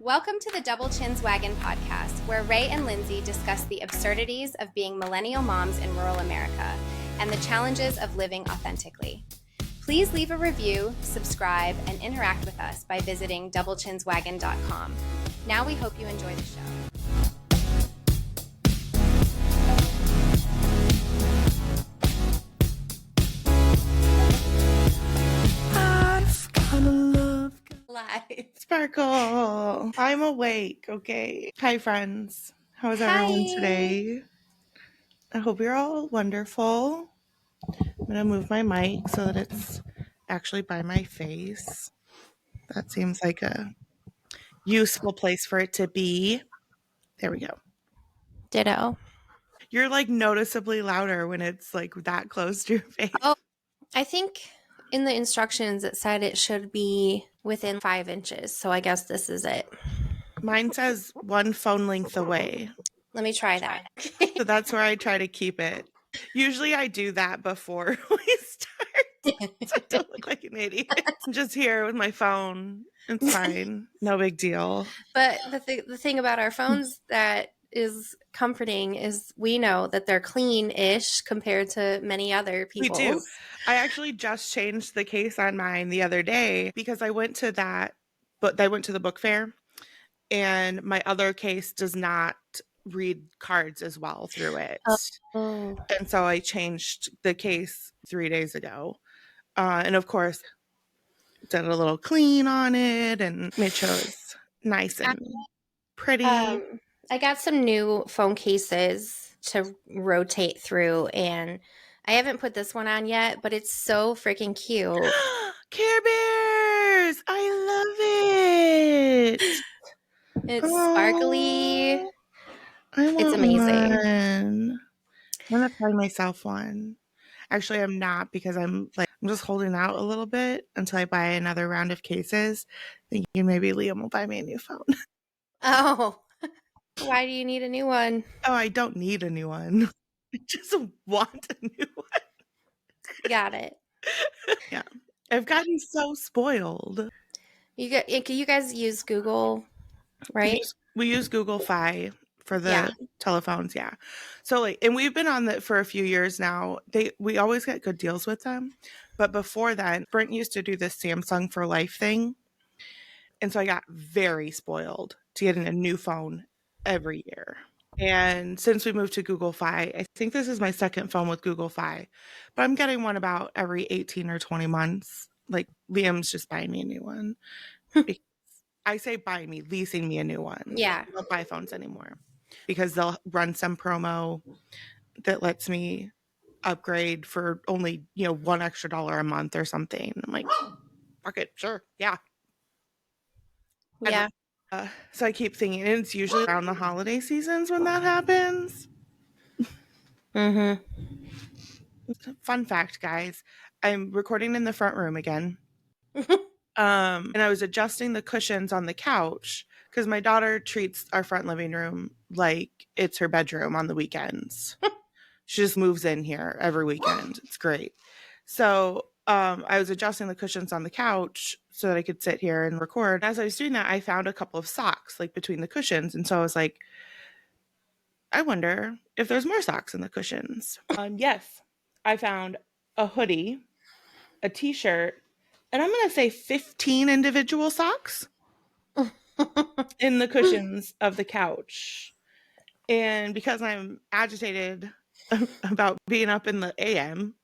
Welcome to the Double Chins Wagon podcast, where Ray and Lindsay discuss the absurdities of being millennial moms in rural America and the challenges of living authentically. Please leave a review, subscribe, and interact with us by visiting doublechinswagon.com. Now we hope you enjoy the show. Live. Sparkle. I'm awake, okay? Hi, friends. How is everyone today? I hope you're all wonderful. I'm going to move my mic so that it's actually by my face. That seems like a useful place for it to be. There we go. Ditto. You're like noticeably louder when it's like that close to your face. Oh, I think in the instructions it said it should be within 5 inches, so I guess this is it. Mine says 1 phone length away. Let me try that. So that's where I try to keep it. Usually I do that before we start, so I don't look like an idiot. I'm just here with my phone. It's fine. No big deal. But the thing about our phones that is comforting is we know that they're clean-ish compared to many other people. We do. I actually just changed the case on mine the other day because I went to the book fair, and my other case does not read cards as well through it. Oh. And so I changed the case 3 days ago. And of course, did a little clean on it and made sure it was nice and pretty. I got some new phone cases to rotate through, and I haven't put this one on yet, but it's so freaking cute. Care Bears! I love it! It's sparkly. It's amazing. One. I'm gonna find myself one. Actually, I'm not, because I'm just holding out a little bit until I buy another round of cases, thinking maybe Liam will buy me a new phone. Oh, why do you need a new one? Oh, I don't need a new one. I just want a new one. Got it. Yeah. I've gotten so spoiled. You guys use Google, right? We use Google Fi for the telephones, yeah. So and we've been on that for a few years now. We always get good deals with them. But before that, Brent used to do this Samsung for Life thing. And so I got very spoiled to getting a new phone every year. And since we moved to Google Fi, I think this is my second phone with Google Fi, but I'm getting one about every 18 or 20 months. Like, Liam's just buying me a new one. I say buy me, leasing me a new one. Yeah. I don't buy phones anymore because they'll run some promo that lets me upgrade for only, $1 extra a month or something. I'm like, fuck it, sure, yeah. Yeah. So I keep thinking, and it's usually around the holiday seasons when that happens. Mm-hmm. Fun fact, guys, I'm recording in the front room again. And I was adjusting the cushions on the couch because my daughter treats our front living room like it's her bedroom on the weekends. She just moves in here every weekend. It's great. So I was adjusting the cushions on the couch so that I could sit here and record. As I was doing that, I found a couple of socks between the cushions. And so I was like, I wonder if there's more socks in the cushions. Yes, I found a hoodie, a t-shirt, and I'm going to say 15 individual socks in the cushions of the couch. And because I'm agitated about being up in the AM,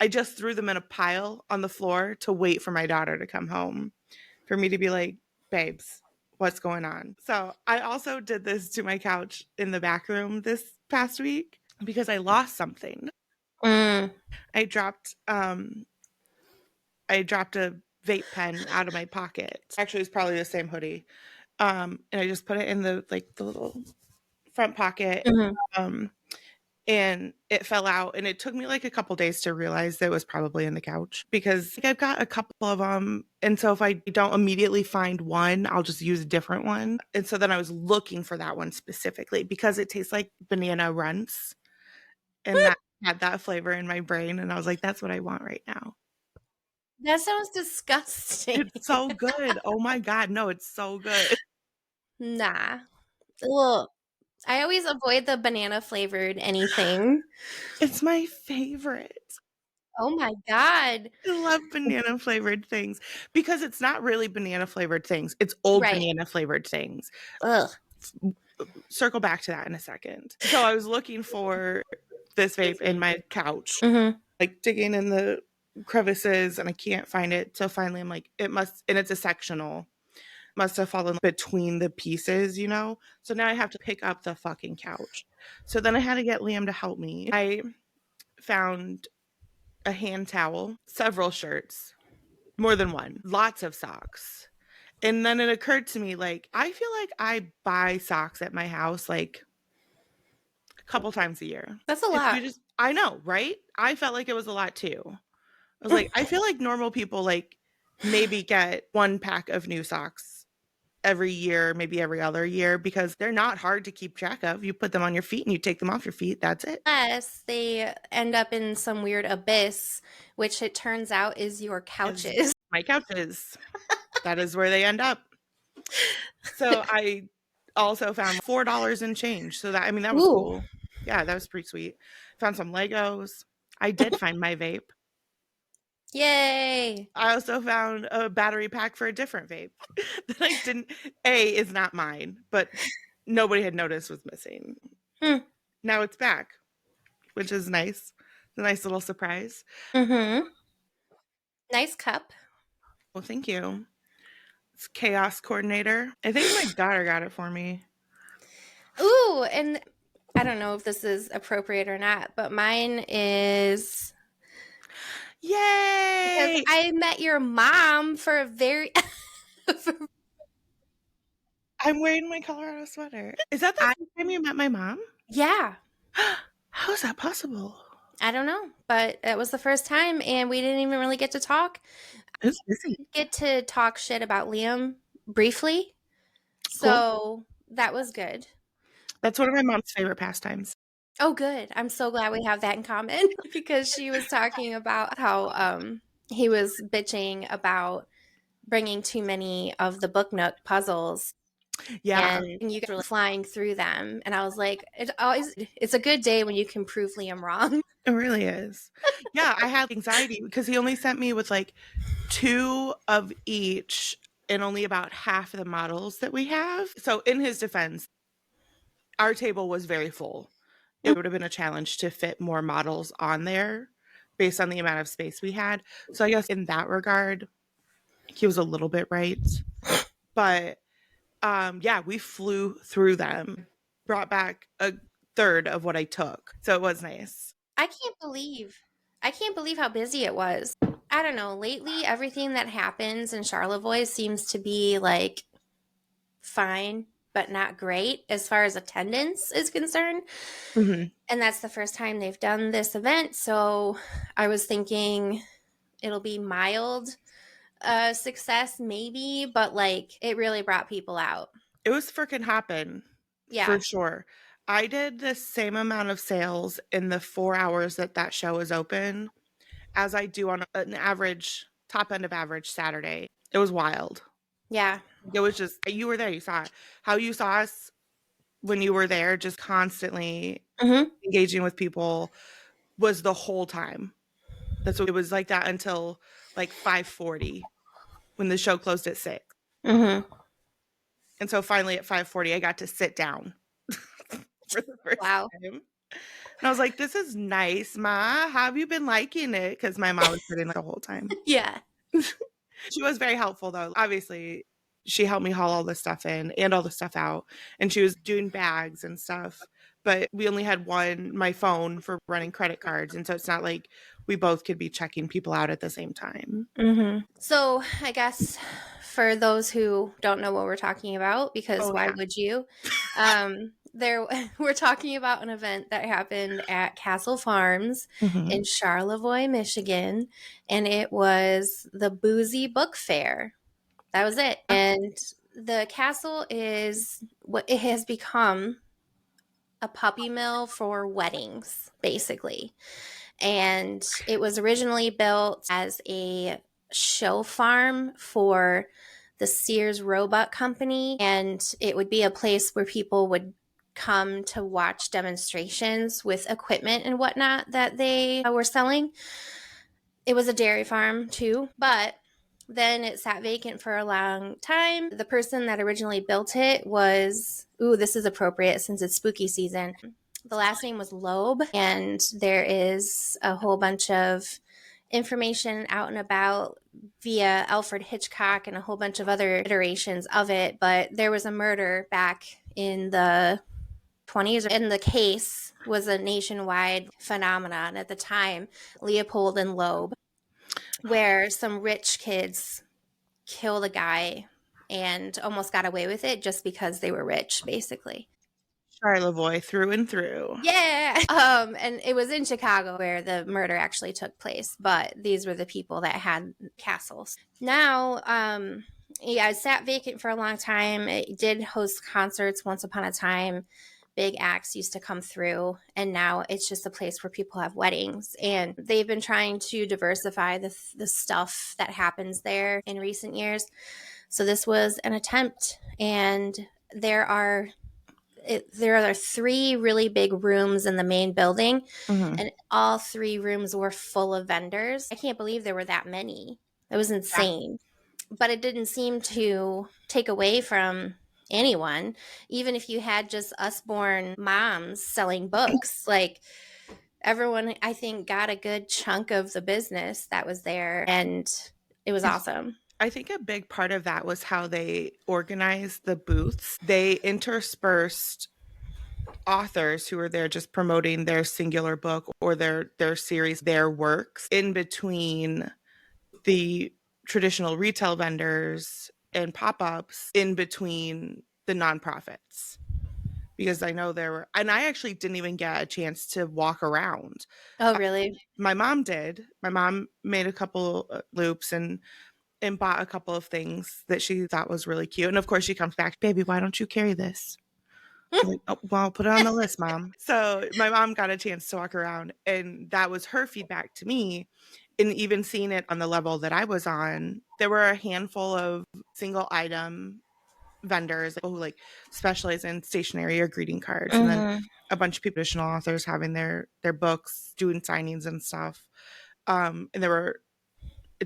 I just threw them in a pile on the floor to wait for my daughter to come home for me to be like, babes, what's going on? So I also did this to my couch in the back room this past week because I lost something. I dropped a vape pen out of my pocket. Actually, it's probably the same hoodie. And I just put it in the little front pocket. Mm-hmm. And it fell out, and it took me a couple days to realize that it was probably in the couch because I've got a couple of them. And so if I don't immediately find one, I'll just use a different one. And so then I was looking for that one specifically because it tastes like banana runts, and that had that flavor in my brain. And I was like, that's what I want right now. That sounds disgusting. It's so good. Oh my God. No, it's so good. Nah. Well, I always avoid the banana flavored anything. It's my favorite. Oh my God. I love banana flavored things because it's not really banana flavored things. It's old Right. banana flavored things. Ugh. Circle back to that in a second. So I was looking for this vape in my couch, Mm-hmm. like digging in the crevices, and I can't find it. So finally I'm like, it must, and it's a sectional, must have fallen between the pieces, you know? So now I have to pick up the fucking couch. So then I had to get Liam to help me. I found a hand towel, several shirts, more than one, lots of socks. And then it occurred to me, like, I feel like I buy socks at my house like a couple times a year. That's a If lot. you just, I know, right? I felt like it was a lot too. I was like, I feel like normal people, like, maybe get one pack of new socks every year, maybe every other year, because they're not hard to keep track of. You put them on your feet and you take them off your feet. That's it. Unless they end up in some weird abyss, which it turns out is your Is couches. my couches. That is where they end up. So I also found $4 in change. So that, I mean, that was Ooh. cool. Yeah, that was pretty sweet. Found some Legos. I did find my vape. Yay. I also found a battery pack for a different vape that I didn't, A, is not mine, but nobody had noticed was missing. Hmm. Now it's back, which is nice. It's a nice little surprise. Mm-hmm. Nice cup. Well, thank you. It's Chaos Coordinator. I think my daughter got it for me. Ooh, and I don't know if this is appropriate or not, but mine is because Yay! I met your mom for a very I'm wearing my Colorado sweater. Is that the I, first time you met my mom? yeah. How is that possible? I don't know, but it was the first time and we didn't even really get to talk. It's busy. Get to talk shit about Liam briefly. Cool. So that was good. That's one of my mom's favorite pastimes. Oh, good. I'm so glad we have that in common because she was talking about how he was bitching about bringing too many of the Book Nook puzzles Yeah, and you guys were flying through them. And I was like, it's a good day when you can prove Liam wrong. it really is. Yeah, I had anxiety because he only sent me with like 2 of each and only about half of the models that we have. So in his defense, our table was very full. It would have been a challenge to fit more models on there based on the amount of space we had. So I guess in that regard, he was a little bit right. But yeah, we flew through them, brought back a third of what I took. So it was nice. I can't believe how busy it was. I don't know. Lately, everything that happens in Charlevoix seems to be like fine, but not great as far as attendance is concerned. Mm-hmm. And that's the first time they've done this event. So I was thinking it'll be mild success, maybe, but like it really brought people out. It was freaking hopping. Yeah. For sure. I did the same amount of sales in the 4 hours that that show is open as I do on an average, top end of average Saturday. It was wild. Yeah. It was just, you were there, you saw it. How you saw us when you were there, just constantly engaging with people was the whole time. That's what it was like that until like 5:40 when the show closed at 6. Mm-hmm. And so finally at 5:40, I got to sit down for the first Wow. time. And I was like, this is nice, Ma. How have you been liking it? Because my mom was sitting there the whole time. Yeah. She was very helpful, though. Obviously, she helped me haul all the stuff in and all the stuff out. And she was doing bags and stuff. But we only had my phone for running credit cards. And so it's not like we both could be checking people out at the same time. Mm-hmm. So I guess for those who don't know what we're talking about, because why would you? We're talking about an event that happened at Castle Farms in Charlevoix, Michigan, and it was the Boozy Book Fair. That was it. And the castle is what it has become, a puppy mill for weddings, basically. And it was originally built as a show farm for the Sears Roebuck Company, and it would be a place where people would come to watch demonstrations with equipment and whatnot that they were selling. It was a dairy farm too, but then it sat vacant for a long time. The person that originally built it was, ooh, this is appropriate since it's spooky season. The last name was Loeb, and there is a whole bunch of information out and about via Alfred Hitchcock and a whole bunch of other iterations of it. But there was a murder back in the 20s, and the case was a nationwide phenomenon at the time, Leopold and Loeb, where some rich kids killed a guy and almost got away with it just because they were rich, basically. Charlevoix through and through. Yeah. And it was in Chicago where the murder actually took place, but these were the people that had castles. Now, yeah, it sat vacant for a long time. It did host concerts once upon a time. Big acts used to come through, and now it's just a place where people have weddings. And they've been trying to diversify the stuff that happens there in recent years. So this was an attempt, and there are 3 really big rooms in the main building, and all 3 rooms were full of vendors. I can't believe there were that many. It was insane. Yeah. But it didn't seem to take away from anyone, even if you had just us-born moms selling books. Like, everyone, I think, got a good chunk of the business that was there, and it was awesome. I think a big part of that was how they organized the booths. They interspersed authors who were there just promoting their singular book or their series, their works, in between the traditional retail vendors and pop-ups, in between the nonprofits. Because I know there were, and I actually didn't even get a chance to walk around. Oh, really? My mom did. My mom made a couple loops and bought a couple of things that she thought was really cute. And of course she comes back, baby, why don't you carry this? I'm like, oh, well, I'll put it on the list, Mom. So my mom got a chance to walk around, and that was her feedback to me. And even seeing it on the level that I was on, there were a handful of single item vendors who like specialize in stationery or greeting cards. And then a bunch of people, additional authors having their books, doing signings and stuff. And there were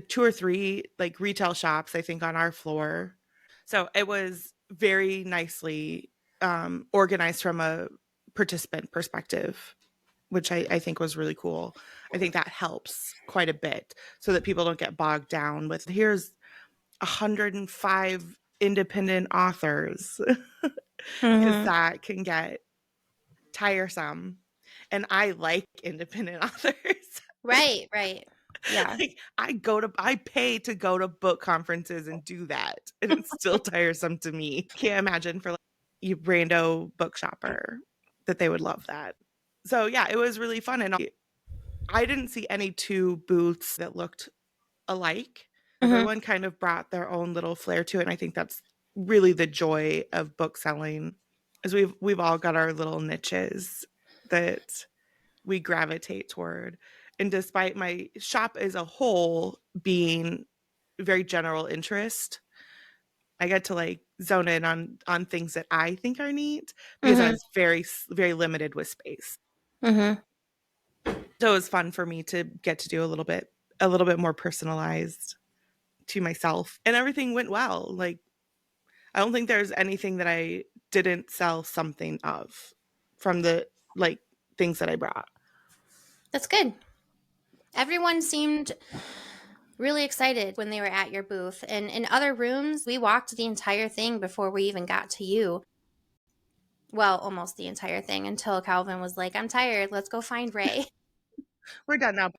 2 or 3 like retail shops, I think, on our floor. So it was very nicely organized from a participant perspective, which I think was really cool. I think that helps quite a bit so that people don't get bogged down with here's 105 independent authors, because that can get tiresome. And I like independent authors. Right. Yeah. Like, I pay to go to book conferences and do that, and it's still tiresome to me. Can't imagine for like you rando book shopper that they would love that. So yeah, it was really fun, and I didn't see any 2 booths that looked alike. Everyone kind of brought their own little flair to it, and I think that's really the joy of book selling, is we've all got our little niches that we gravitate toward. And despite my shop as a whole being very general interest, I get to like zone in on things that I think are neat, because I was very, very limited with space. So it was fun for me to get to do a little bit more personalized to myself, and everything went well. Like, I don't think there's anything that I didn't sell something of from the like things that I brought. That's good. Everyone seemed really excited when they were at your booth. And in other rooms, we walked the entire thing before we even got to you. Well, almost the entire thing, until Calvin was like, I'm tired. Let's go find Ray. We're done now.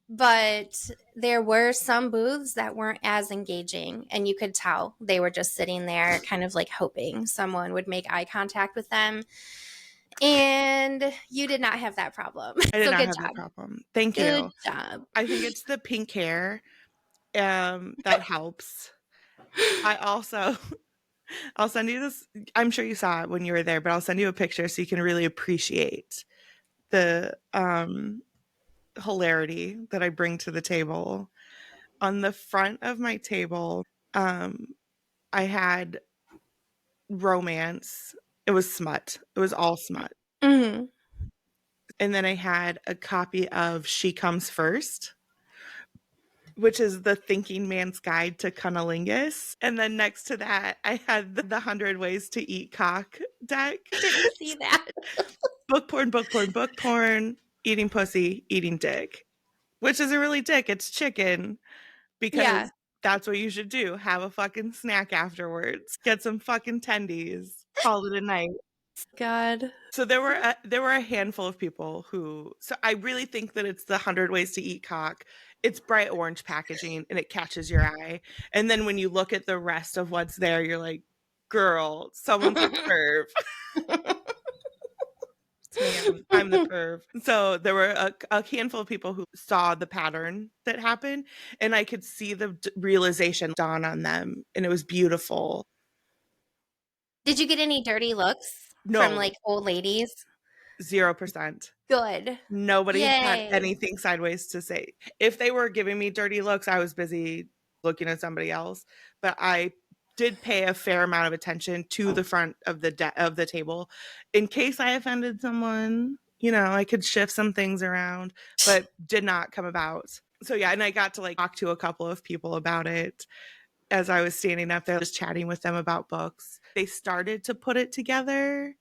But there were some booths that weren't as engaging, and you could tell they were just sitting there kind of like hoping someone would make eye contact with them. And you did not have that problem. I did not have that problem. Thank you. Good job. I think it's the pink hair that helps. I'll send you this. I'm sure you saw it when you were there, but I'll send you a picture so you can really appreciate the hilarity that I bring to the table. On the front of my table, I had romance. It was smut. It was all smut. Mm-hmm. And then I had a copy of She Comes First, which is the thinking man's guide to cunnilingus. And then next to that, I had the 100 Ways to Eat Cock deck. Didn't see that. Book porn, book porn, book porn, eating pussy, eating dick, which isn't really dick, it's chicken, because that's what you should do. Have a fucking snack afterwards. Get some fucking tendies. Call it a night. God. So there were a handful of people who. So I really think that it's the 100 Ways to Eat Cock. It's bright orange packaging and it catches your eye. And then when you look at the rest of what's there, you're like, girl, someone's a perv. It's me. I'm the perv. So there were a handful of people who saw the pattern that happened, and I could see the realization dawn on them, and it was beautiful. Did you get any dirty looks No. from like old ladies? 0%. Good. Nobody had Yay. anything sideways to say. If they were giving me dirty looks, I was busy looking at somebody else. But I did pay a fair amount of attention to the front of the table in case I offended someone. You know, I could shift some things around, but did not come about. So yeah, and I got to like talk to a couple of people about it as I was standing up there just chatting with them about books. They started to put it together.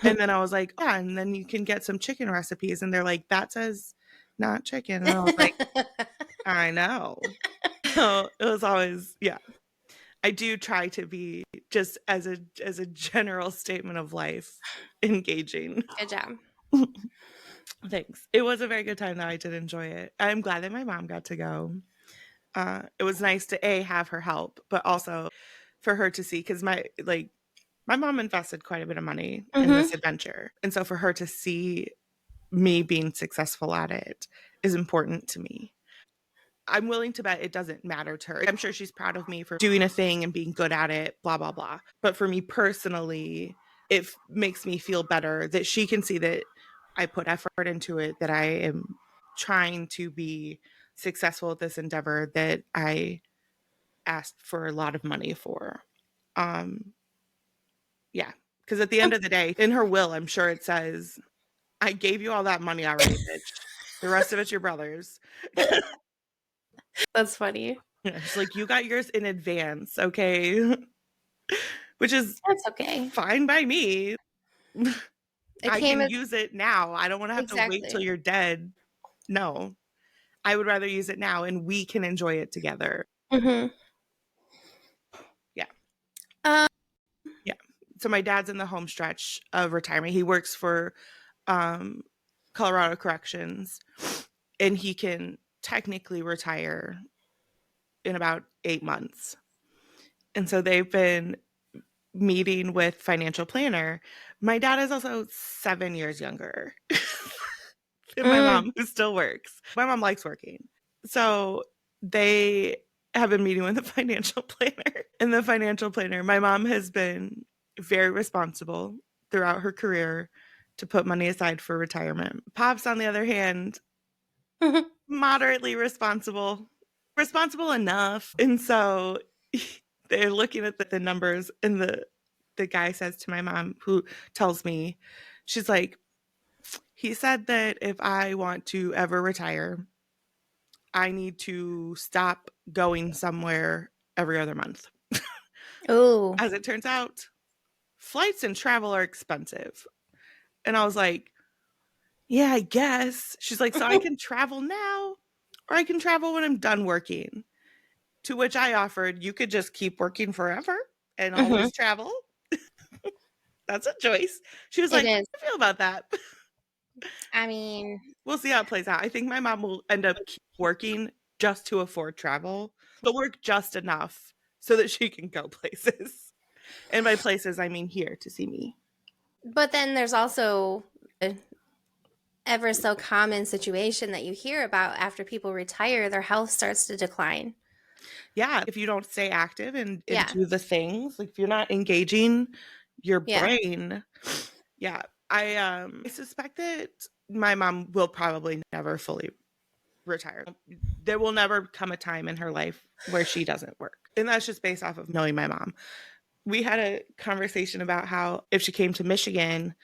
And then I was like, oh, and then you can get some chicken recipes. And they're like, that says not chicken. And I was like, I know. So it was always, yeah. I do try to be, just as a general statement of life, engaging. Good job. Thanks. It was a very good time though. I did enjoy it. I'm glad that my mom got to go. It was nice to have her help, but also for her to see, because my mom invested quite a bit of money in this adventure. And so for her to see me being successful at it is important to me. I'm willing to bet it doesn't matter to her. I'm sure she's proud of me for doing a thing and being good at it, blah, blah, blah. But for me personally, it makes me feel better that she can see that I put effort into it, that I am trying to be successful at this endeavor that I asked for a lot of money for. Yeah, because at the end of the day, in her will, I'm sure it says, I gave you all that money already, bitch. The rest of it's your brother's. That's funny. Yeah, she's like, you got yours in advance, okay? Which is That's okay. fine by me. I can use it now. I don't want to have to wait till you're dead. No, I would rather use it now and we can enjoy it together. Mm-hmm. Yeah. Yeah. So my dad's in the home stretch of retirement. He works for Colorado Corrections, and he can technically retire in about 8 months. And so they've been meeting with financial planner. My dad is also 7 years younger than my mom, who still works. My mom likes working. So they have been meeting with a financial planner. And the financial planner, my mom has been very responsible throughout her career to put money aside for retirement. Pops, on the other hand, moderately responsible enough. And so they're looking at the numbers, and the guy says to my mom, who tells me, she's like, he said that if I want to ever retire, I need to stop going somewhere every other month. Oh. As it turns out, flights and travel are expensive. And I was like, yeah, I guess. She's like, so I can travel now, or I can travel when I'm done working. To which I offered, you could just keep working forever and always travel. That's a choice. She was like, how do you feel about that? I mean, we'll see how it plays out. I think my mom will end up keep working just to afford travel, but work just enough so that she can go places. And by places, I mean here to see me. But then there's also an ever so common situation that you hear about after people retire, their health starts to decline. Yeah, if you don't stay active and do the things, like if you're not engaging your brain. Yeah, I suspect that my mom will probably never fully retire. There will never come a time in her life where she doesn't work. And that's just based off of knowing my mom. We had a conversation about how if she came to Michigan,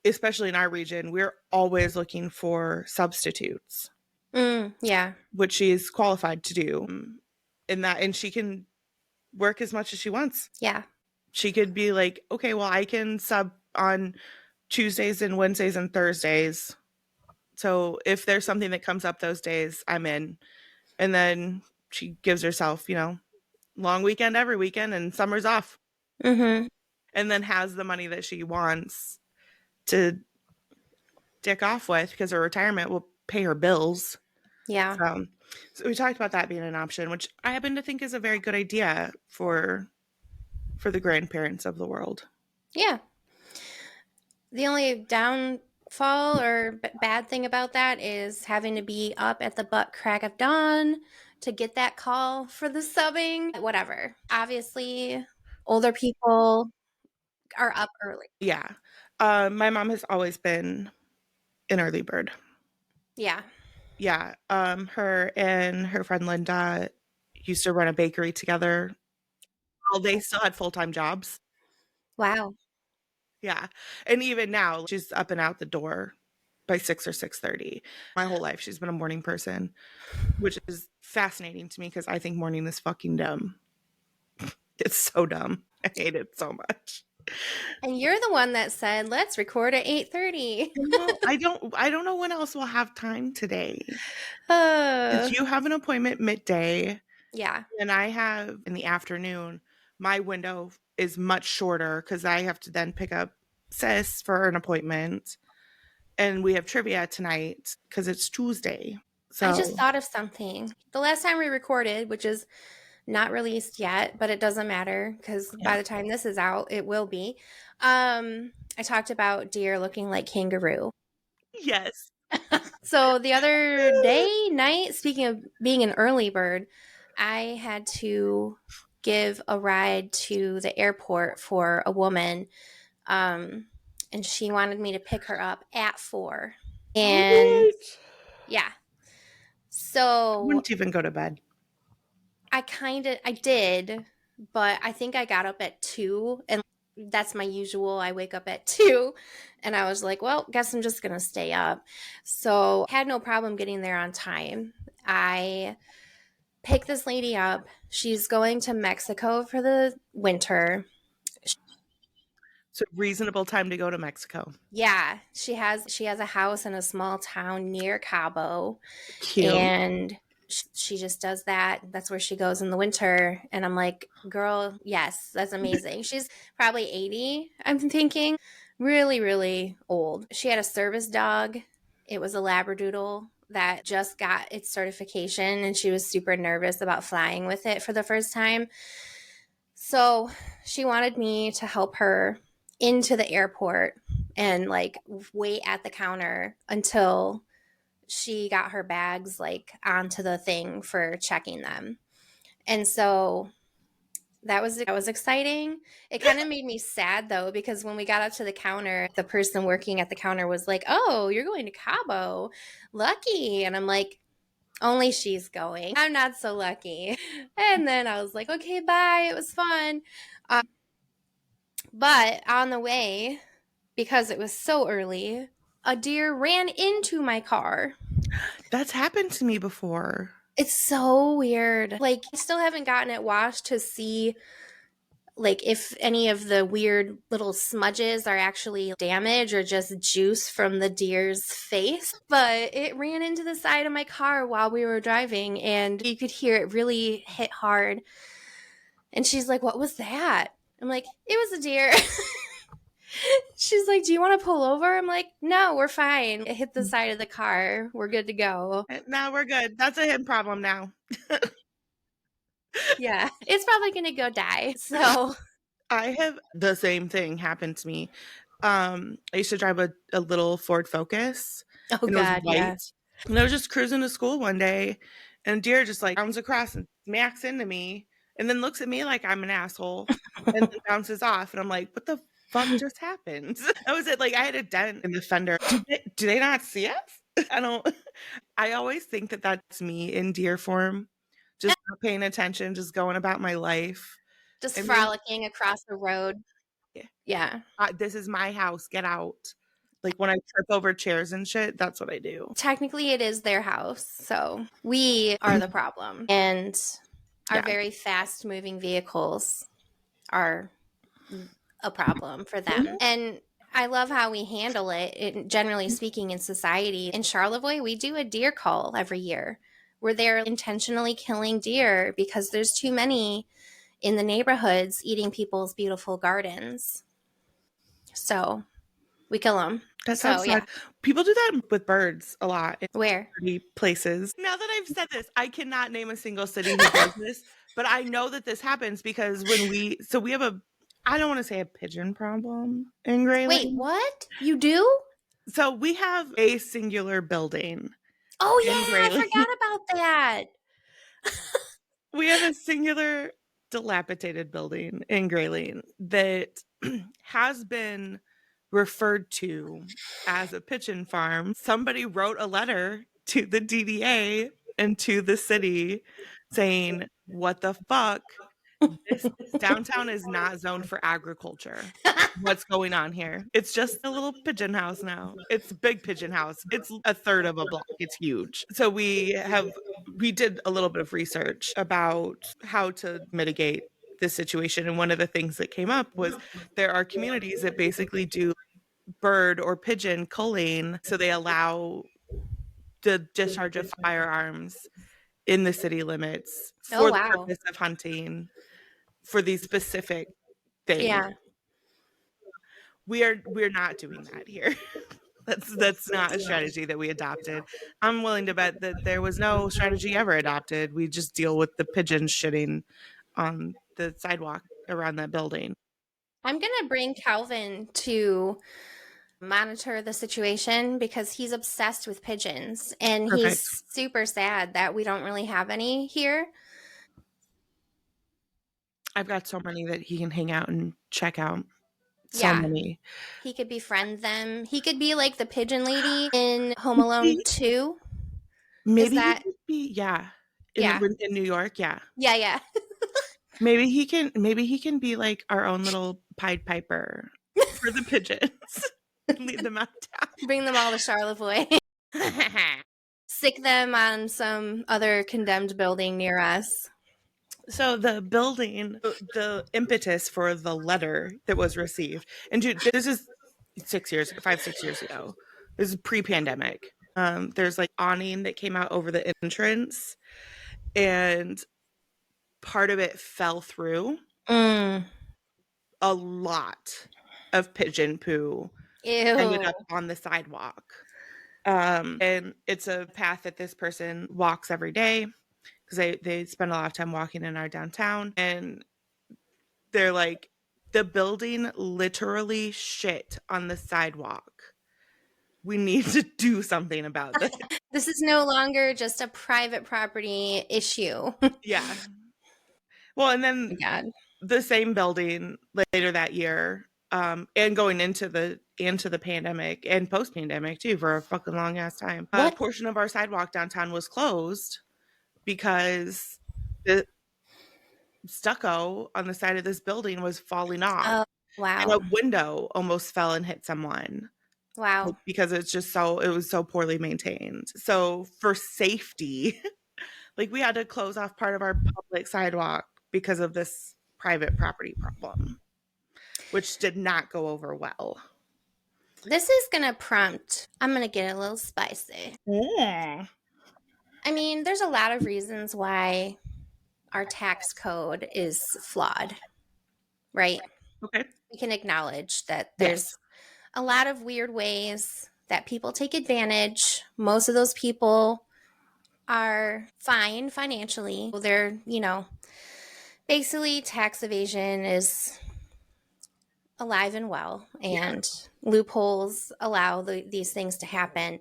especially in our region, we're always looking for substitutes, Yeah. which she's qualified to do. And she can work as much as she wants. Yeah. She could be like, okay, well, I can sub on Tuesdays and Wednesdays and Thursdays. So if there's something that comes up those days, I'm in. And then she gives herself, long weekend every weekend and summer's off. Mm-hmm. And then has the money that she wants to dick off with because her retirement will pay her bills. Yeah. So we talked about that being an option, which I happen to think is a very good idea for the grandparents of the world. Yeah. The only downfall or bad thing about that is having to be up at the butt crack of dawn to get that call for the subbing. Whatever. Obviously, older people are up early. Yeah. My mom has always been an early bird. Yeah. Yeah. Her and her friend Linda used to run a bakery together. Well, they still had full-time jobs. Wow. Yeah. And even now, she's up and out the door by 6 or 6:30. My whole life, she's been a morning person, which is fascinating to me because I think morning is fucking dumb. It's so dumb. I hate it so much. And you're the one that said, let's record at 8:30. Well, I don't know when else we'll have time today. Because you have an appointment midday. Yeah. And I have in the afternoon. My window is much shorter because I have to then pick up sis for an appointment. And we have trivia tonight because it's Tuesday. So I just thought of something. The last time we recorded, which is not released yet, but it doesn't matter because by the time this is out, it will be. I talked about deer looking like kangaroo. Yes. So the other night, speaking of being an early bird, I had to give a ride to the airport for a woman, and she wanted me to pick her up at 4. And yeah, so I wouldn't even go to bed. I did, but I think I got up at 2, and that's my usual. I wake up at 2, and I was like, well, guess I'm just going to stay up. So had no problem getting there on time. I picked this lady up. She's going to Mexico for the winter. So reasonable time to go to Mexico. Yeah, she has a house in a small town near Cabo. Cute. And she just does that. That's where she goes in the winter. And I'm like, girl, yes, that's amazing. She's probably 80, I'm thinking. Really, really old. She had a service dog. It was a Labradoodle that just got its certification, and she was super nervous about flying with it for the first time. So she wanted me to help her into the airport and like wait at the counter until she got her bags like onto the thing for checking them. And so that was exciting. It kind of made me sad though, because when we got up to the counter, the person working at the counter was like, "Oh, you're going to Cabo. Lucky." And I'm like, "Only she's going. I'm not so lucky." And then I was like, "Okay, bye. It was fun." But on the way, because it was so early, a deer ran into my car. That's happened to me before. It's so weird. Like, I still haven't gotten it washed to see like if any of the weird little smudges are actually damage or just juice from the deer's face. But it ran into the side of my car while we were driving, and you could hear it really hit hard. And she's like, "What was that?" I'm like, "It was a deer." She's like, "Do you want to pull over?" I'm like, "No, we're fine. It hit the side of the car. We're good to go." Now we're good. That's a him problem now. Yeah, it's probably going to go die. So I have the same thing happen to me. I used to drive a little Ford Focus. oh And it was God, white. yeah. And I was just cruising to school one day, and a deer just like comes across and smacks into me, and then looks at me like I'm an asshole, and then bounces off. And I'm like, "What the fuck just happened?" That was it. Like I had a dent in the fender. Do they not see us? I don't. I always think that that's me in deer form. just not paying attention, just going about my life. Just I mean, frolicking across the road. Yeah. this is my house. Get out. Like when I trip over chairs and shit, that's what I do. Technically, it is their house, so we are the problem. And our Yeah. very fast moving vehicles are a problem for them. And I love how we handle it, generally speaking, in society. In Charlevoix, we do a deer call every year where they're intentionally killing deer because there's too many in the neighborhoods eating people's beautiful gardens. So we kill them. That So, sounds sad. People do that with birds a lot in Where? pretty places. Now that I've said this, I cannot name a single city who does this, but I know that this happens because we have I don't want to say a pigeon problem in Grayling. Wait, what? You do? So we have a singular building. Oh, in yeah, I Grayling. forgot about that. We have a singular dilapidated building in Grayling that has been referred to as a pigeon farm. Somebody wrote a letter to the DDA and to the city saying, what the fuck? This downtown is not zoned for agriculture. What's going on here? It's just a little pigeon house now. It's a big pigeon house. It's a third of a block. It's huge. So we did a little bit of research about how to mitigate this situation. And one of the things that came up was there are communities that basically do bird or pigeon culling. So they allow the discharge of firearms in the city limits for the purpose of hunting for these specific things. Yeah. We're not doing that here. That's not a strategy that we adopted. I'm willing to bet that there was no strategy ever adopted. We just deal with the pigeons shitting on the sidewalk around that building. I'm going to bring Calvin to monitor the situation because he's obsessed with pigeons and Perfect. he's super sad that we don't really have any here. I've got so many that he can hang out and check out. So Yeah. many. He could befriend them. He could be like the pigeon lady in Home Alone 2. Maybe that- he could be, yeah. Yeah. In New York, yeah. Yeah. Maybe he can be like our own little Pied Piper for the pigeons. Lead them out of town. Bring them all to Charlevoix. Sick them on some other condemned building near us. So the building, the impetus for the letter that was received, and this is 6 years, 5-6 years ago. This is pre-pandemic. There's like awning that came out over the entrance, and part of it fell through. A lot of pigeon poo ended up on the sidewalk. And it's a path that this person walks every day because they spend a lot of time walking in our downtown, and they're like, the building literally shit on the sidewalk. We need to do something about this. This is no longer just a private property issue. Yeah. Well, and then the same building later that year, and going into the pandemic and post-pandemic too, for a fucking long ass time. A portion of our sidewalk downtown was closed because the stucco on the side of this building was falling off. Oh, wow. And a window almost fell and hit someone. Wow. Because it was so poorly maintained. So for safety, like we had to close off part of our public sidewalk because of this private property problem, which did not go over well. This is going to prompt, I'm going to get a little spicy. Yeah. I mean, there's a lot of reasons why our tax code is flawed, right? Okay. We can acknowledge that there's a lot of weird ways that people take advantage. Most of those people are fine financially. They're, basically tax evasion is alive and well, and loopholes allow these things to happen.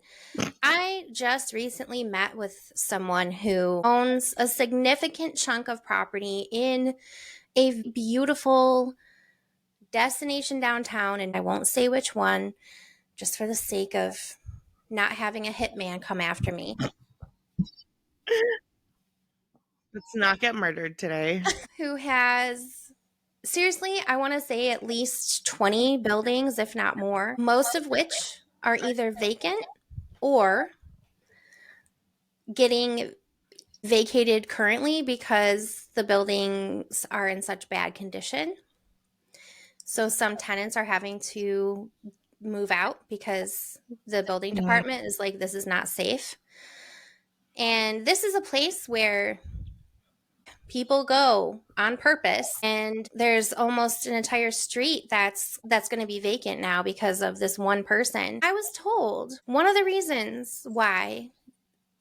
I just recently met with someone who owns a significant chunk of property in a beautiful destination downtown, and I won't say which one, just for the sake of not having a hitman come after me. Let's not get murdered today. who has, seriously, I want to say at least 20 buildings, if not more, most of which are either vacant or getting vacated currently because the buildings are in such bad condition. So some tenants are having to move out because the building department is like, this is not safe. And this is a place where people go on purpose, and there's almost an entire street that's going to be vacant now because of this one person. I was told one of the reasons why,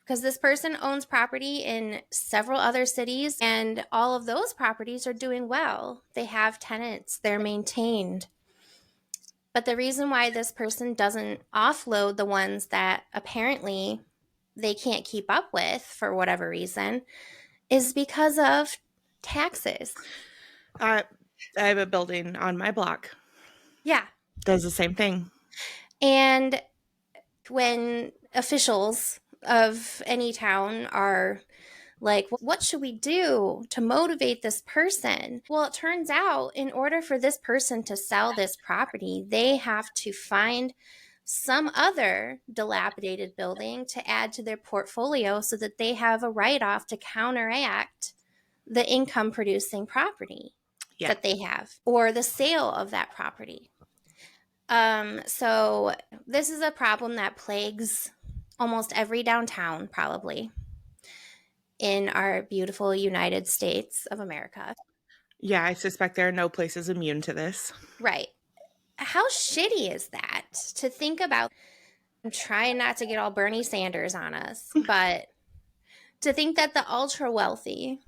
because this person owns property in several other cities, and all of those properties are doing well. They have tenants, they're maintained. But the reason why this person doesn't offload the ones that apparently they can't keep up with for whatever reason is because of taxes. I have a building on my block. Yeah. Does the same thing. And when officials of any town are like, what should we do to motivate this person? Well, it turns out in order for this person to sell this property, they have to find some other dilapidated building to add to their portfolio so that they have a write-off to counteract the income producing property that they have, or the sale of that property. So this is a problem that plagues almost every downtown, probably, in our beautiful United States of America. Yeah, I suspect there are no places immune to this. Right. How shitty is that to think about? I'm trying not to get all Bernie Sanders on us, but to think that the ultra wealthy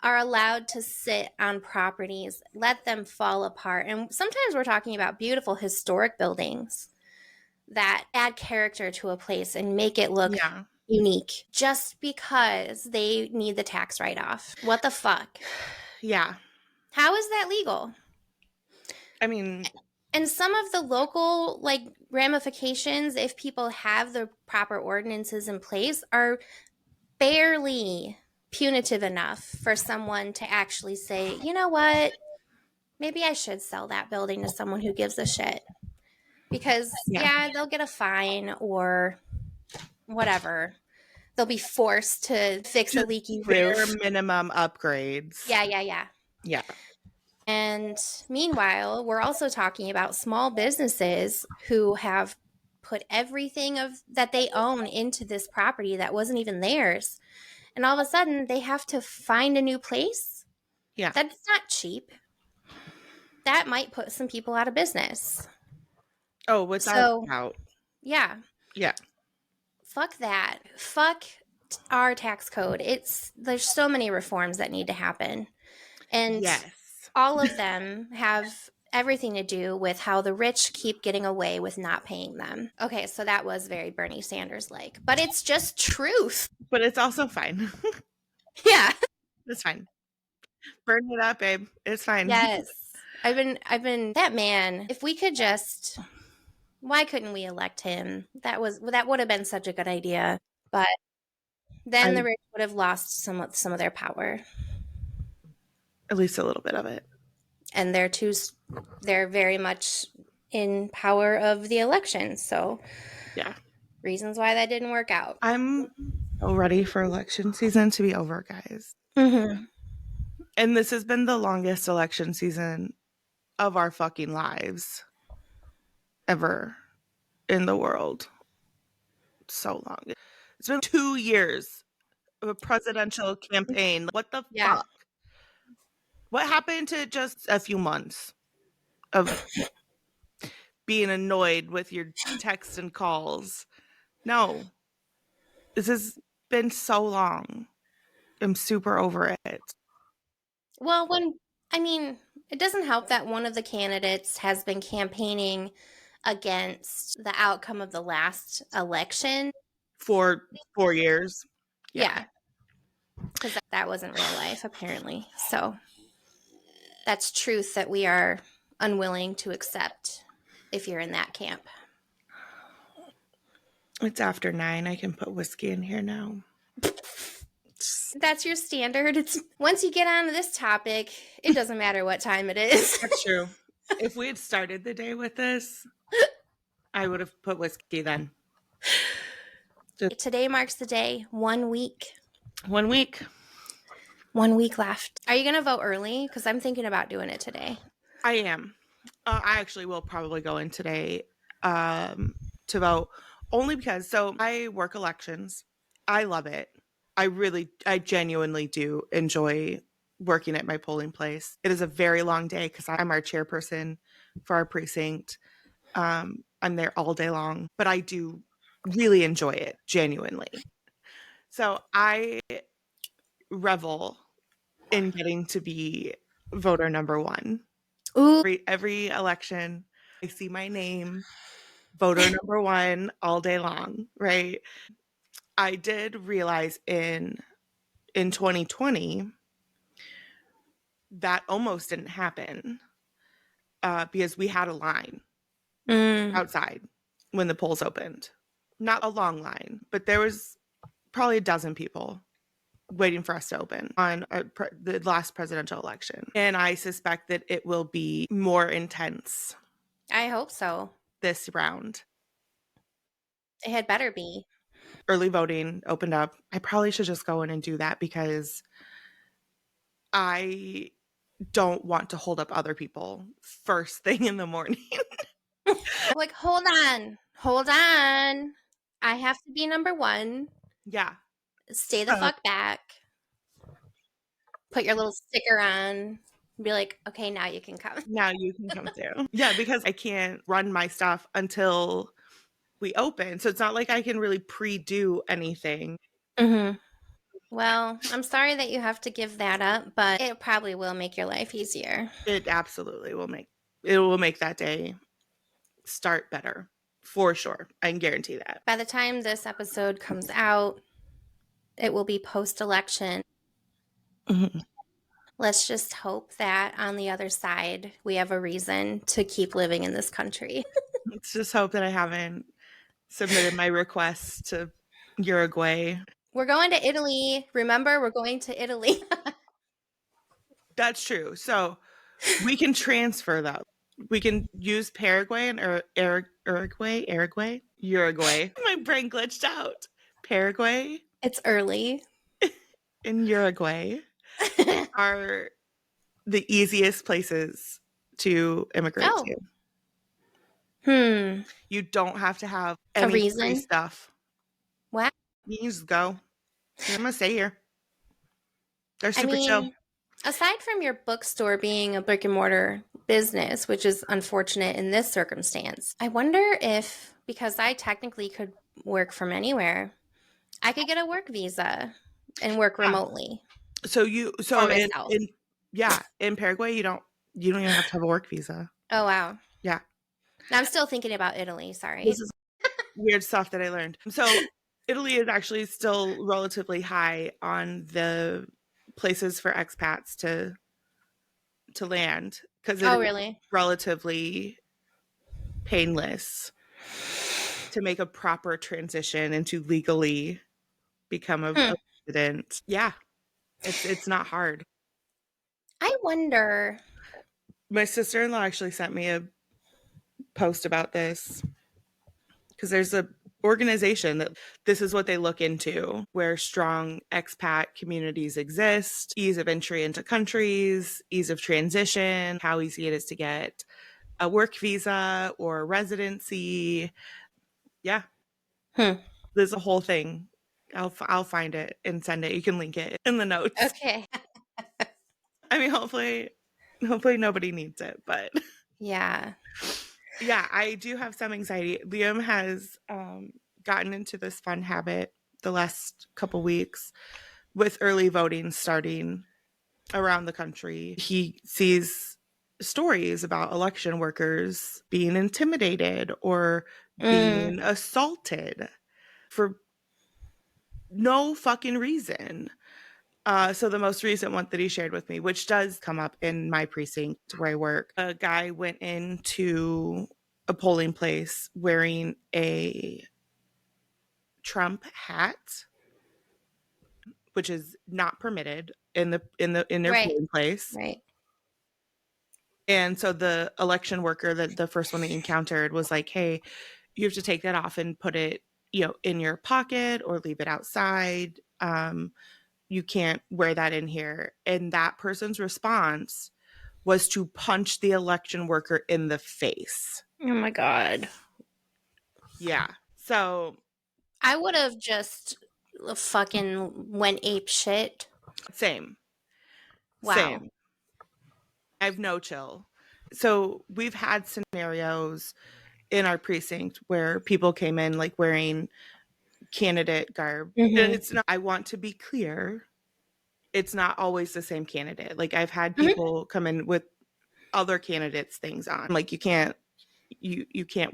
are allowed to sit on properties, let them fall apart. And sometimes we're talking about beautiful historic buildings that add character to a place and make it look unique just because they need the tax write-off. What the fuck? Yeah. How is that legal? I mean, and some of the local like ramifications, if people have the proper ordinances in place, are barely punitive enough for someone to actually say, you know what, maybe I should sell that building to someone who gives a shit. Because they'll get a fine or whatever. They'll be forced to fix a leaky roof. Bare minimum upgrades. Yeah. And meanwhile, we're also talking about small businesses who have put everything that they own into this property that wasn't even theirs. And all of a sudden, they have to find a new place. Yeah. That's not cheap. That might put some people out of business. Oh, without doubt. Yeah. Yeah. Fuck that. Fuck our tax code. There's so many reforms that need to happen. And all of them have everything to do with how the rich keep getting away with not paying them. Okay, so that was very Bernie Sanders-like, but it's just truth. But it's also fine. Yeah. It's fine. Burn it up, babe. It's fine. Yes. I've been that man. If we could just, why couldn't we elect him? That would have been such a good idea. But then the rich would have lost some of their power. At least a little bit of it. And they're very much in power of the election. So reasons why that didn't work out. I'm so ready for election season to be over, guys. Mm-hmm. And this has been the longest election season of our fucking lives ever in the world. So long. It's been 2 years of a presidential campaign. What the fuck? What happened to just a few months of being annoyed with your texts and calls? No. This has been so long. I'm super over it. Well, it doesn't help that one of the candidates has been campaigning against the outcome of the last election for 4 years. Yeah. Because that wasn't real life, apparently. So that's truth that we are unwilling to accept if you're in that camp. It's after 9. I can put whiskey in here now. That's your standard. It's once you get onto this topic, it doesn't matter what time it is. That's true. If we had started the day with this, I would have put whiskey then. Today marks the day. 1 week. 1 week. 1 week left. Are you going to vote early? Because I'm thinking about doing it today. I am. I actually will probably go in today to vote, only because, so I work elections. I love it. I genuinely do enjoy working at my polling place. It is a very long day because I'm our chairperson for our precinct. I'm there all day long, but I do really enjoy it, genuinely. So I revel in getting to be voter number one. Ooh. Every election, I see my name, voter number one, all day long, right? I did realize in 2020 that almost didn't happen because we had a line outside when the polls opened. Not a long line, but there was probably a dozen people waiting for us to open on the last presidential election. And I suspect that it will be more intense I hope so. this round. It had better be. Early voting opened up. I probably should just go in and do that because I don't want to hold up other people first thing in the morning. Like, hold on. Hold on. I have to be number one. Yeah. Stay the fuck back. Put your little sticker on. Be like, okay, now you can come. Now you can come through. Yeah, because I can't run my stuff until we open. So it's not like I can really pre-do anything. Mm-hmm. Well, I'm sorry that you have to give that up, but it probably will make your life easier. It absolutely will make that day start better. For sure. I can guarantee that. By the time this episode comes out, it will be post-election. Mm-hmm. Let's just hope that on the other side, we have a reason to keep living in this country. Let's just hope that I haven't submitted my request to Uruguay. We're going to Italy. Remember, we're going to Italy. That's true. So we can transfer though. We can use Paraguay and Uruguay. My brain glitched out. Paraguay It's early. and Uruguay are the easiest places to immigrate to. You don't have to have any reason? stuff. What? You can just go. I'm gonna stay here. They're super chill. Aside from your bookstore being a brick and mortar business, which is unfortunate in this circumstance, I wonder if, because I technically could work from anywhere, I could get a work visa and work remotely. In Paraguay you don't even have to have a work visa. Oh wow. Yeah. I'm still thinking about Italy, sorry. This is weird stuff that I learned. So Italy is actually still relatively high on the places for expats to land because it's relatively painless to make a proper transition and to legally become a resident. Yeah. It's not hard. I wonder. My sister-in-law actually sent me a post about this because there's a organization that this is what they look into, where strong expat communities exist, ease of entry into countries, ease of transition, how easy it is to get a work visa or residency. Yeah. There's a whole thing. I'll find it and send it. You can link it in the notes. Okay. I mean, hopefully nobody needs it, but yeah. Yeah, I do have some anxiety. Liam has gotten into this fun habit the last couple weeks with early voting starting around the country. He sees stories about election workers being intimidated or being assaulted for no fucking reason. So the most recent one that he shared with me, which does come up in my precinct where I work, a guy went into a polling place wearing a Trump hat which is not permitted in their Right. polling place. Right. And so the election worker, that the first one they encountered, was like, hey, you have to take that off and put it, in your pocket or leave it outside. You can't wear that in here. And that person's response was to punch the election worker in the face. Oh my God. Yeah. So I would have just fucking went ape shit. same. Wow. Same. I have no chill. So we've had scenarios in our precinct where people came in like wearing candidate garb. Mhm. And it's not, I want to be clear, it's not always the same candidate. Like I've had Mhm. people come in with other candidates things on. Like you can't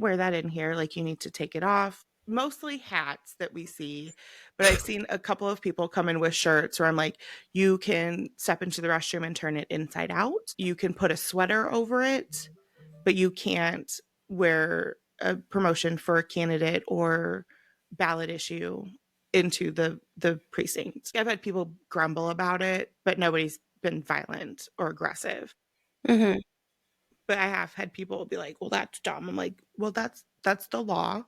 wear that in here. Like you need to take it off. Mostly hats that we see, but I've seen a couple of people come in with shirts where I'm like, you can step into the restroom and turn it inside out. You can put a sweater over it, but you can't wear a promotion for a candidate or ballot issue into the precinct. I've had people grumble about it, but nobody's been violent or aggressive. Mhm. But I have had people be like, well, that's dumb. I'm like, well, that's the law.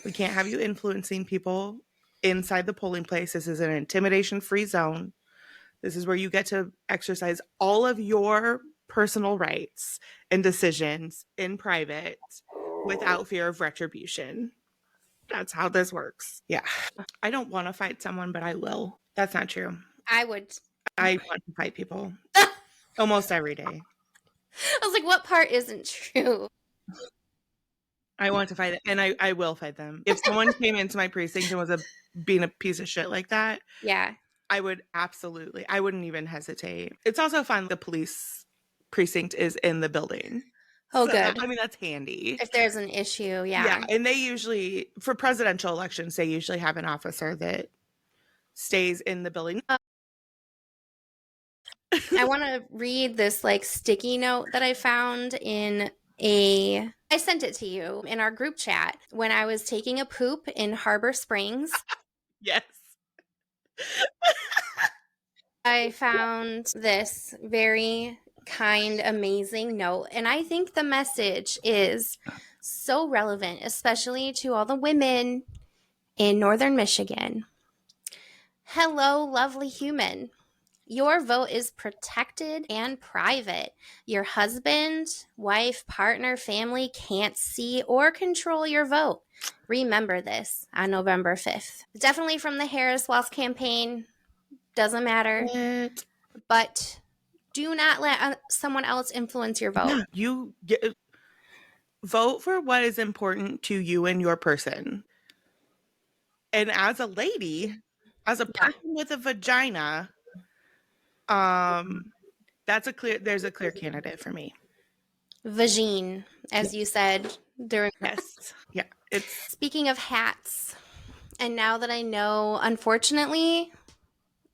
We can't have you influencing people inside the polling place. This is an intimidation free zone. This is where you get to exercise all of your personal rights and decisions in private without fear of retribution. That's how this works. Yeah. I don't want to fight someone, but I will. That's not true. I would. I want to fight people almost every day. I was like, what part isn't true? I want to fight it, and I will fight them. If someone came into my precinct and was being a piece of shit like that, Yeah. I would absolutely. I wouldn't even hesitate. It's also fun the police precinct is in the building. Oh, So good. I mean, that's handy. If there's an issue, Yeah, yeah. and they usually, for presidential elections, they usually have an officer that stays in the building. I want to read this like sticky note that I found I sent it to you in our group chat when I was taking a poop in Harbor Springs. Yes. I found this very kind, amazing note, and I think the message is so relevant, especially to all the women in northern Michigan. Hello, lovely human. Your vote is protected and private. Your husband, wife, partner, family can't see or control your vote. Remember this on November 5th. Definitely from the Harris Walz campaign. Doesn't matter. But do not let someone else influence your vote. Yeah, you vote for what is important to you and your person. And as a lady, as a person with a vagina, there's a clear candidate for me. Vagine, as you said during. Yes. Yeah. It's Speaking of hats, and now that I know, unfortunately,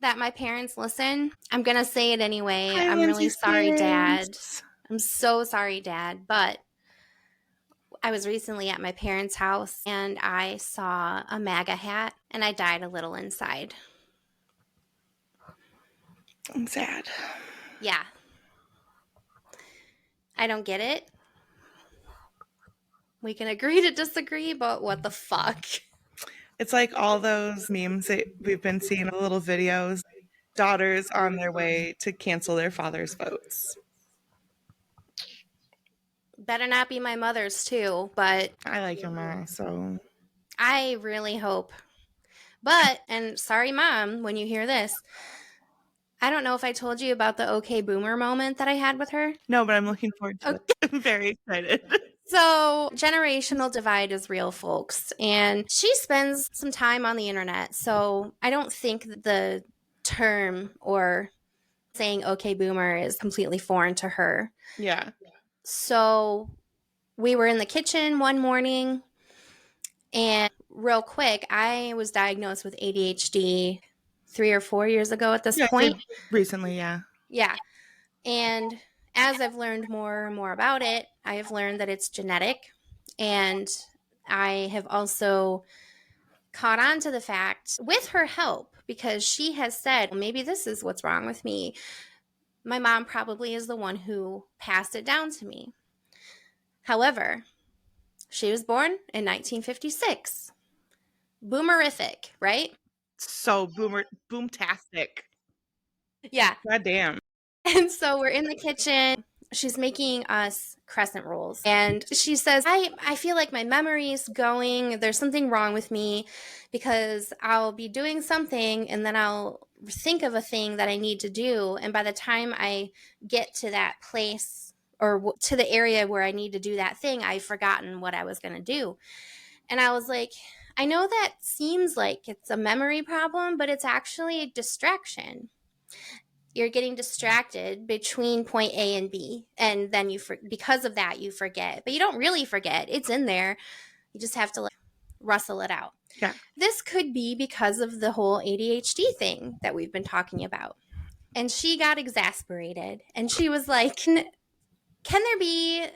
that my parents listen, I'm gonna say it anyway. Hi, I'm really Lindsay sorry, Dad. Spears. I'm so sorry, Dad. But I was recently at my parents' house and I saw a MAGA hat and I died a little inside. I'm sad. Yeah. I don't get it. We can agree to disagree, but what the fuck? It's like all those memes that we've been seeing, little videos, daughters on their way to cancel their father's votes. Better not be my mother's too, but I like your mom, so I really hope. But, and sorry, Mom, when you hear this, I don't know if I told you about the okay boomer moment that I had with her. no, but I'm looking forward to it. I'm very excited. So, generational divide is real, folks. And she spends some time on the internet. So, I don't think that the term or saying okay boomer is completely foreign to her. Yeah. So, we were in the kitchen one morning, and real quick, I was diagnosed with ADHD 3 or 4 years ago at this point. Recently, yeah. Yeah. And as I've learned more and more about it, I have learned that it's genetic. And I have also caught on to the fact, with her help, because she has said, well, maybe this is what's wrong with me. My mom probably is the one who passed it down to me. However, she was born in 1956. Boomerific, right? So boomtastic. Yeah. God damn. And so we're in the kitchen. She's making us crescent rolls. And she says, I feel like my memory's going. There's something wrong with me because I'll be doing something and then I'll think of a thing that I need to do. And by the time I get to that place or to the area where I need to do that thing, I've forgotten what I was going to do. And I was like, I know that seems like it's a memory problem, but it's actually a distraction. You're getting distracted between point A and B, and then because of that you forget, but you don't really forget. It's in there. You just have to like rustle it out. Yeah. This could be because of the whole ADHD thing that we've been talking about. And she got exasperated and she was like, can we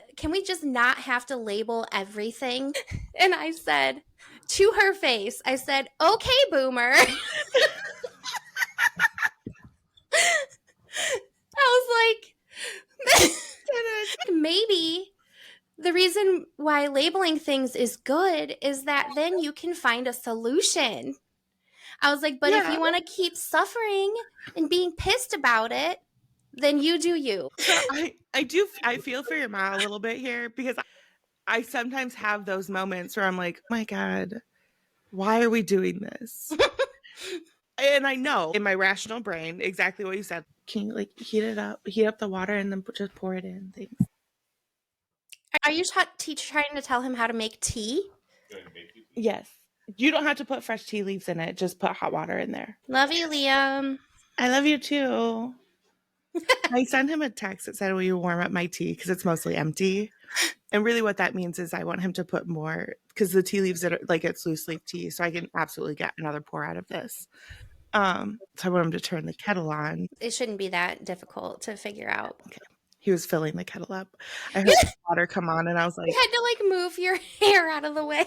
just not have to label everything? And I said to her face, I said, okay, boomer. I was like, maybe the reason why labeling things is good is that then you can find a solution. I was like, but if you want to keep suffering and being pissed about it, then you do you. So I feel for your mom a little bit here because I sometimes have those moments where I'm like, oh my God, why are we doing this? And I know in my rational brain exactly what you said. Can you like heat up the water and then just pour it in things? Are you trying to tell him how to make tea? Yes. You don't have to put fresh tea leaves in it. Just put hot water in there. Love you, Liam. I love you too. I sent him a text that said, will you warm up my tea? Because it's mostly empty. And really what that means is I want him to put more, because the tea leaves, it's loose leaf tea. So I can absolutely get another pour out of this. So I want him to turn the kettle on. It shouldn't be that difficult to figure out. Okay. He was filling the kettle up. I heard the water come on and I was like, you had to like move your hair out of the way.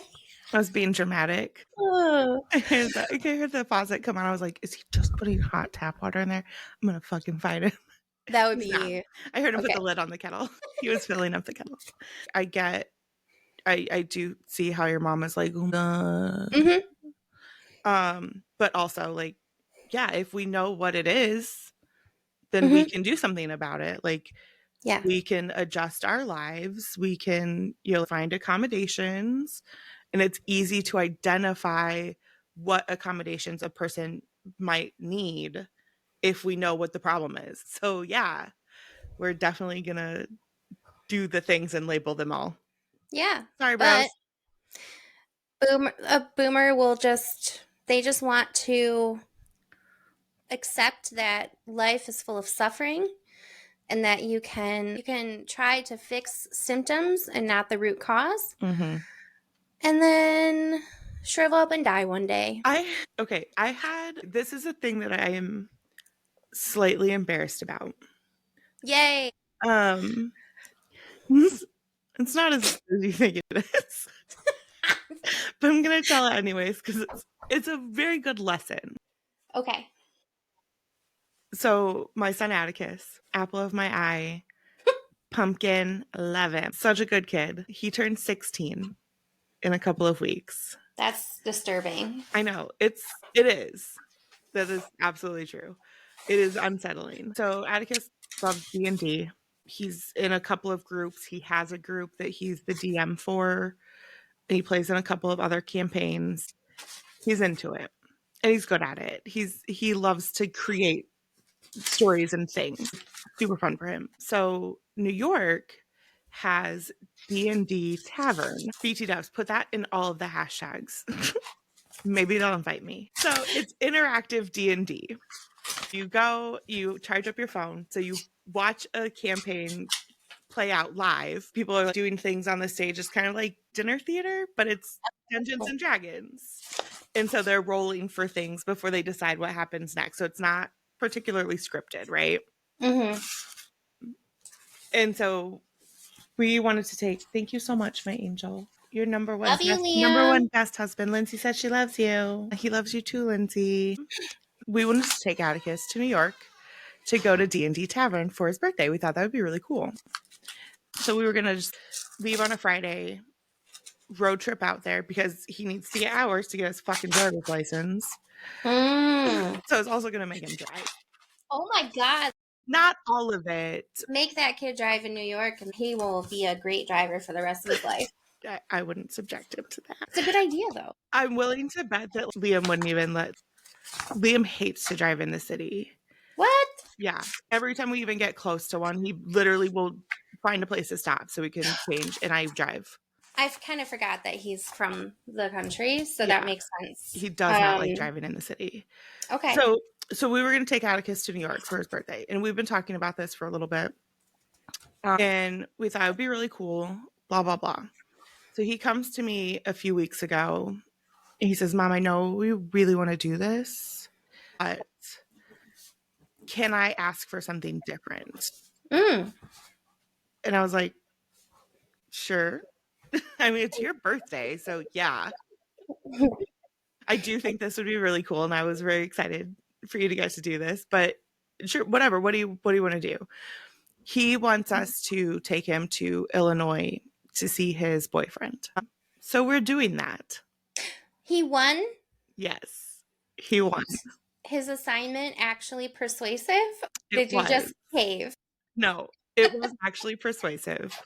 I was being dramatic. Oh. I heard the faucet come on. I was like, is he just putting hot tap water in there? I'm going to fucking fight him. That would be. I heard him put the lid on the kettle. He was filling up the kettle. I do see how your mom is like, Mm-hmm. But also like, yeah, if we know what it is, then we can do something about it. Like, yeah, we can adjust our lives. We can, find accommodations, and it's easy to identify what accommodations a person might need if we know what the problem is. So yeah, we're definitely gonna do the things and label them all. Yeah. Sorry, bros. A boomer will they just want to accept that life is full of suffering and that you can try to fix symptoms and not the root cause. Mm-hmm. And then shrivel up and die one day. This is a thing that I am slightly embarrassed about. Yay. It's not as bad as you think it is. But I'm going to tell it anyways because it's a very good lesson. Okay. So my son Atticus, apple of my eye, pumpkin, 11, such a good kid. He turned 16 in a couple of weeks. That's disturbing. I know. It is. That is absolutely true. It is unsettling. So Atticus loves D&D. He's in a couple of groups. He has a group that he's the DM for. And he plays in a couple of other campaigns. He's into it. And he's good at it. He loves to create stories and things. Super fun for him. So New York has D&D Tavern. BT Dubs, put that in all of the hashtags. Maybe they'll invite me. So it's interactive D&D. You go, you charge up your phone. So you watch a campaign play out live. People are doing things on the stage. It's kind of like dinner theater, but it's Dungeons and Dragons. And so they're rolling for things before they decide what happens next. So it's not particularly scripted, right? Mm-hmm. And so we wanted to thank you so much, my angel. Your number one best husband. Lindsay says she loves you. He loves you too, Lindsay. we wanted to take Atticus to New York to go to D&D Tavern for his birthday. We thought that would be really cool. So we were going to just leave on a Friday, road trip out there because he needs to get hours to get his fucking driver's license. Mm. So it's also going to make him drive. Oh my God. Not all of it. Make that kid drive in New York and he will be a great driver for the rest of his life. I wouldn't subject him to that. It's a good idea, though. I'm willing to bet that Liam wouldn't even let. Liam hates to drive in the city. What? Yeah. Every time we even get close to one, he literally will find a place to stop so we can change, and I drive. I kind of forgot that he's from the country, so Yeah. that makes sense. He does not like driving in the city. Okay. So we were going to take Atticus to New York for his birthday, and we've been talking about this for a little bit. And we thought it would be really cool, blah, blah, blah. So he comes to me a few weeks ago, and he says, Mom, I know we really want to do this, but can I ask for something different? Mm. And I was like, sure. I mean, it's your birthday, so yeah. I do think this would be really cool, and I was very excited for you to get to do this. But sure, whatever. What do you want to do? He wants us to take him to Illinois to see his boyfriend. So we're doing that. He won? Yes, he won. His assignment actually persuasive? Did you was. just cave? No, it was actually persuasive.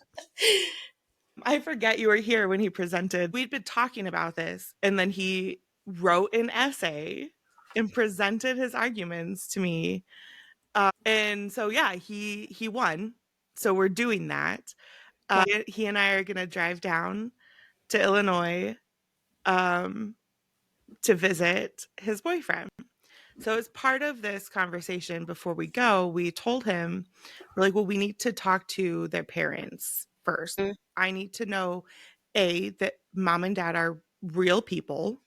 I forget you were here when he presented. We'd been talking about this, and then he wrote an essay and presented his arguments to me. And so, yeah, he won. So we're doing that. He and I are going to drive down to Illinois to visit his boyfriend. So as part of this conversation before we go, we told him, we're like, well, we need to talk to their parents first. Mm. I need to know, A, that mom and dad are real people,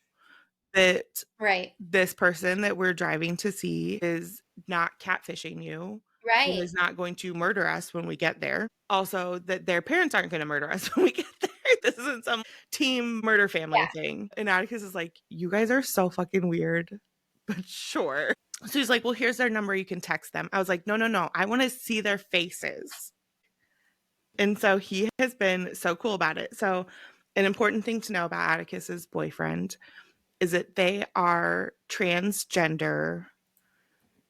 that Right. this person that we're driving to see is not catfishing you, Right. is not going to murder us when we get there. Also, that their parents aren't going to murder us when we get there. This isn't some team murder family thing. And Atticus is like, you guys are so fucking weird, but sure. So he's like, well, here's their number. You can text them. I was like, no. I want to see their faces. And so he has been so cool about it. So an important thing to know about Atticus's boyfriend is that they are transgender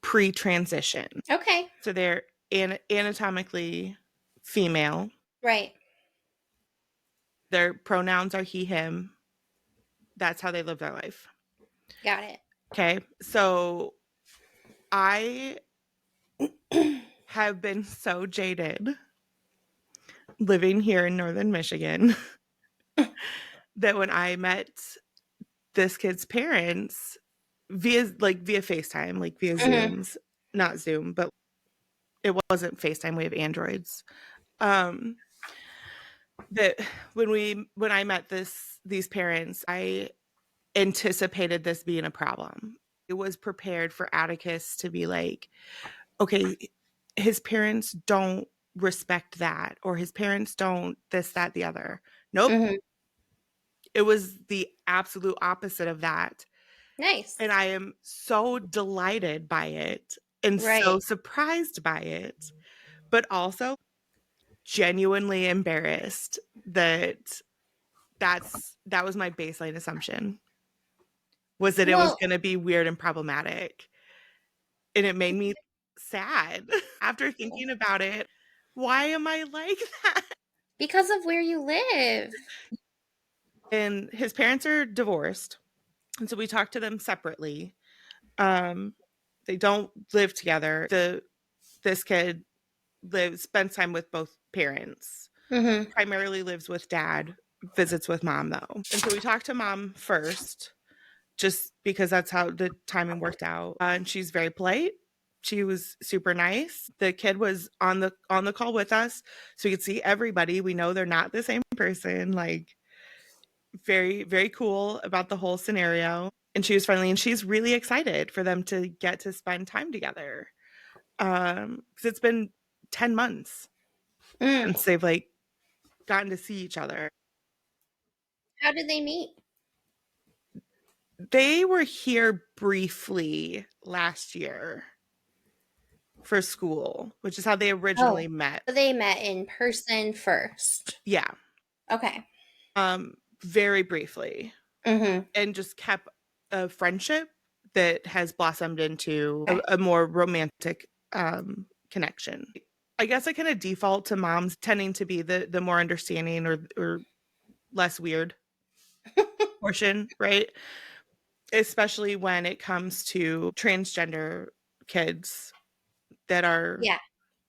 pre-transition. Okay. So they're anatomically female. Right. Their pronouns are he, him. That's how they live their life. Got it. Okay. So I have been so jaded living here in Northern Michigan that when I met this kid's parents via FaceTime, like via Zooms, not Zoom, but it wasn't FaceTime. We have Androids. That when I met these parents, I anticipated this being a problem. It was prepared for Atticus to be like, okay, his parents don't respect that, or his parents don't this, that, the other. Nope. Mm-hmm. It was the absolute opposite of that. Nice. And I am so delighted by it and so surprised by it, but also genuinely embarrassed that was my baseline assumption, was that it was going to be weird and problematic. And it made me sad after thinking about it. Why am I like that? Because of where you live. And his parents are divorced. And so we talked to them separately. They don't live together. This kid spends time with both parents. Mm-hmm. Primarily lives with dad, visits with mom though. And so we talked to mom first, just because that's how the timing worked out. And she's very polite. She was super nice. The kid was on the call with us, so we could see everybody. We know they're not the same person. Like, very, very cool about the whole scenario. And she was friendly, and she's really excited for them to get to spend time together. Because it's been 10 months since they've like gotten to see each other. How did they meet? They were here briefly last year for school, which is how they originally met. So they met in person first. Yeah. Okay. Very briefly. And just kept a friendship that has blossomed into a more romantic connection. I guess I kind of default to moms tending to be the more understanding or less weird portion, right? Especially when it comes to transgender kids that are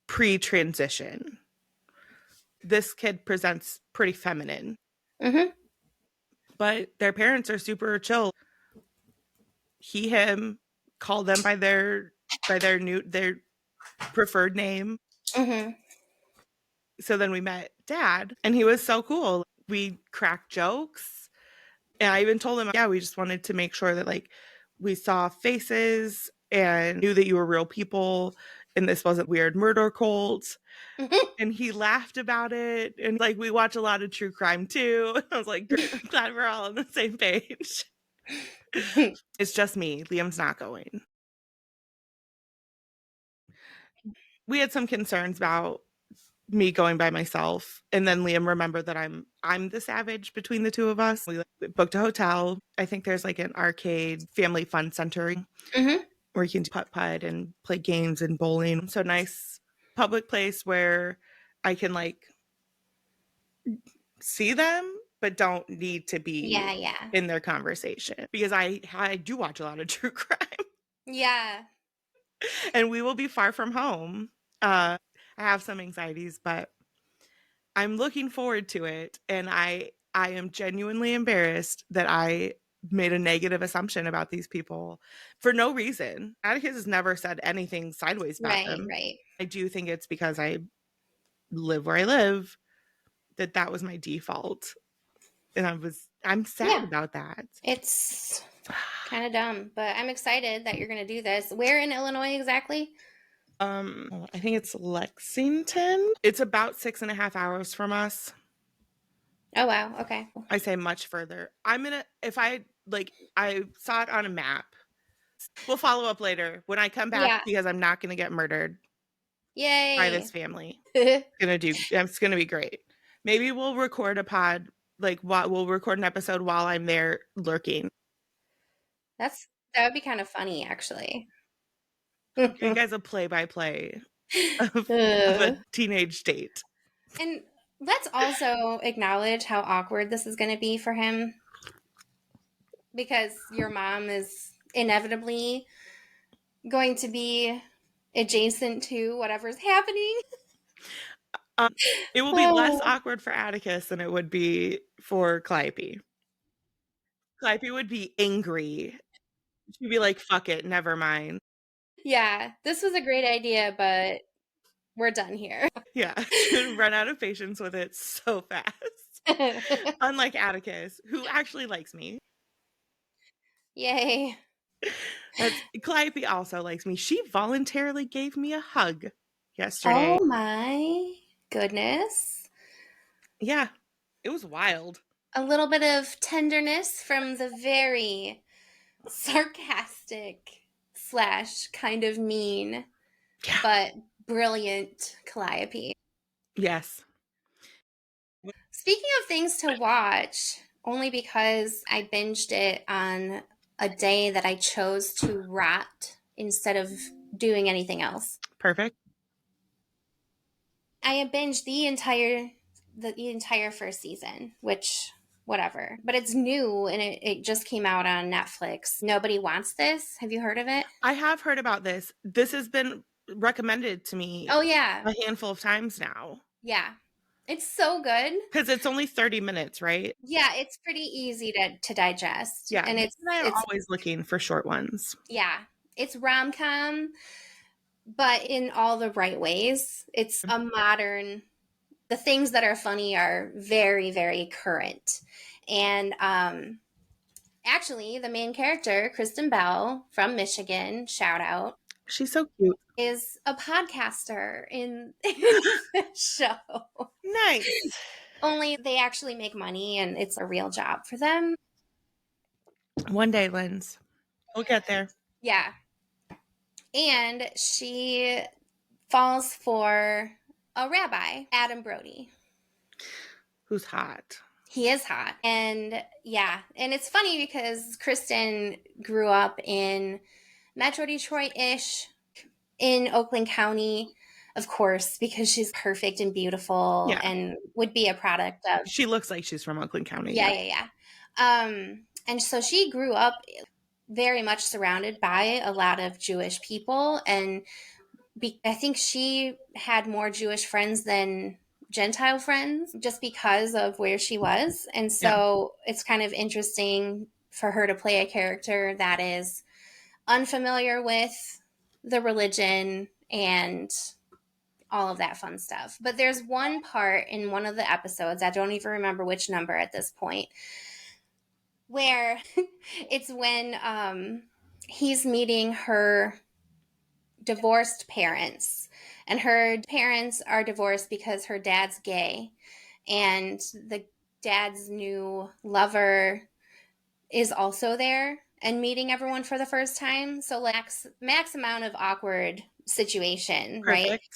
pre-transition. This kid presents pretty feminine, but their parents are super chill. He, him, call them by their preferred name. So then we met Dad, and he was so cool. We cracked jokes, and I even told him, yeah, we just wanted to make sure that like we saw faces and knew that you were real people, and this wasn't weird murder cult. And he laughed about it, and like we watch a lot of true crime too. I was like, great, I'm glad we're all on the same page. It's just me. Liam's not going. We had some concerns about me going by myself, and then Liam remembered that I'm the savage between the two of us. We booked a hotel. I think there's like an arcade family fun center where you can do putt-putt and play games and bowling. So nice public place where I can like see them but don't need to be in their conversation, because I do watch a lot of true crime. And we will be far from home. I have some anxieties, but I'm looking forward to it. And I am genuinely embarrassed that I made a negative assumption about these people for no reason. Atticus has never said anything sideways about them. I do think it's because I live where I live that was my default. And I'm sad about that. It's kind of dumb, but I'm excited that you're going to do this. Where in Illinois exactly? I think it's Lexington. It's about 6.5 hours from us. Oh, wow. Okay. I say much further. If I saw it on a map. We'll follow up later when I come back, because I'm not going to get murdered. Yay. By this family. It's going to be great. Maybe we'll record a pod, we'll record an episode while I'm there lurking. That would be kind of funny, actually. Give you guys a play-by-play of a teenage date. And let's also acknowledge how awkward this is going to be for him, because your mom is inevitably going to be adjacent to whatever's happening. It will be less awkward for Atticus than it would be for Calliope. Calliope would be angry. She'd be like, fuck it, never mind. Yeah, this was a great idea, but we're done here. Yeah, she'd run out of patience with it so fast. Unlike Atticus, who actually likes me. Yay. Calliope also likes me. She voluntarily gave me a hug yesterday. Oh my goodness. Yeah, it was wild. A little bit of tenderness from the very sarcastic / kind of mean, but brilliant Calliope. Yes. Speaking of things to watch, only because I binged it on a day that I chose to rot instead of doing anything else. Perfect. I have binged the entire first season, which whatever. But it's new and it just came out on Netflix. Nobody Wants This. Have you heard of it? I have heard about this. This has been recommended to me a handful of times now. Yeah. It's so good. Because it's only 30 minutes, right? Yeah, it's pretty easy to digest. Yeah, and it's always looking for short ones. Yeah, it's rom-com, but in all the right ways. It's a modern. The things that are funny are very, very current. And actually, the main character, Kristen Bell from Michigan, shout out. She's so cute. Is a podcaster in the show. Nice. Only they actually make money and it's a real job for them. One day, Linz. We'll get there. Yeah. And she falls for a rabbi, Adam Brody. Who's hot? He is hot. And yeah, and it's funny because Kristen grew up in Metro Detroit-ish, in Oakland County, of course, because she's perfect and beautiful and would be a product of. She looks like she's from Oakland County. Yeah. And so she grew up very much surrounded by a lot of Jewish people, and I think she had more Jewish friends than Gentile friends just because of where she was. And so it's kind of interesting for her to play a character that is unfamiliar with the religion and all of that fun stuff. But there's one part in one of the episodes, I don't even remember which number at this point, where it's when he's meeting her divorced parents, and her parents are divorced because her dad's gay, and the dad's new lover is also there and meeting everyone for the first time. So max amount of awkward situation. Perfect.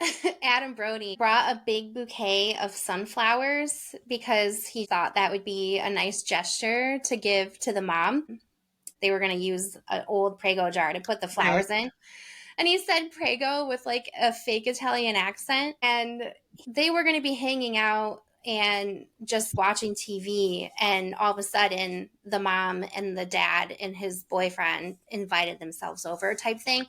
Right? Adam Brody brought a big bouquet of sunflowers because he thought that would be a nice gesture to give to the mom. They were going to use an old Prego jar to put the flowers in. And he said Prego with like a fake Italian accent. And they were going to be hanging out and just watching TV. And all of a sudden, the mom and the dad and his boyfriend invited themselves over type thing.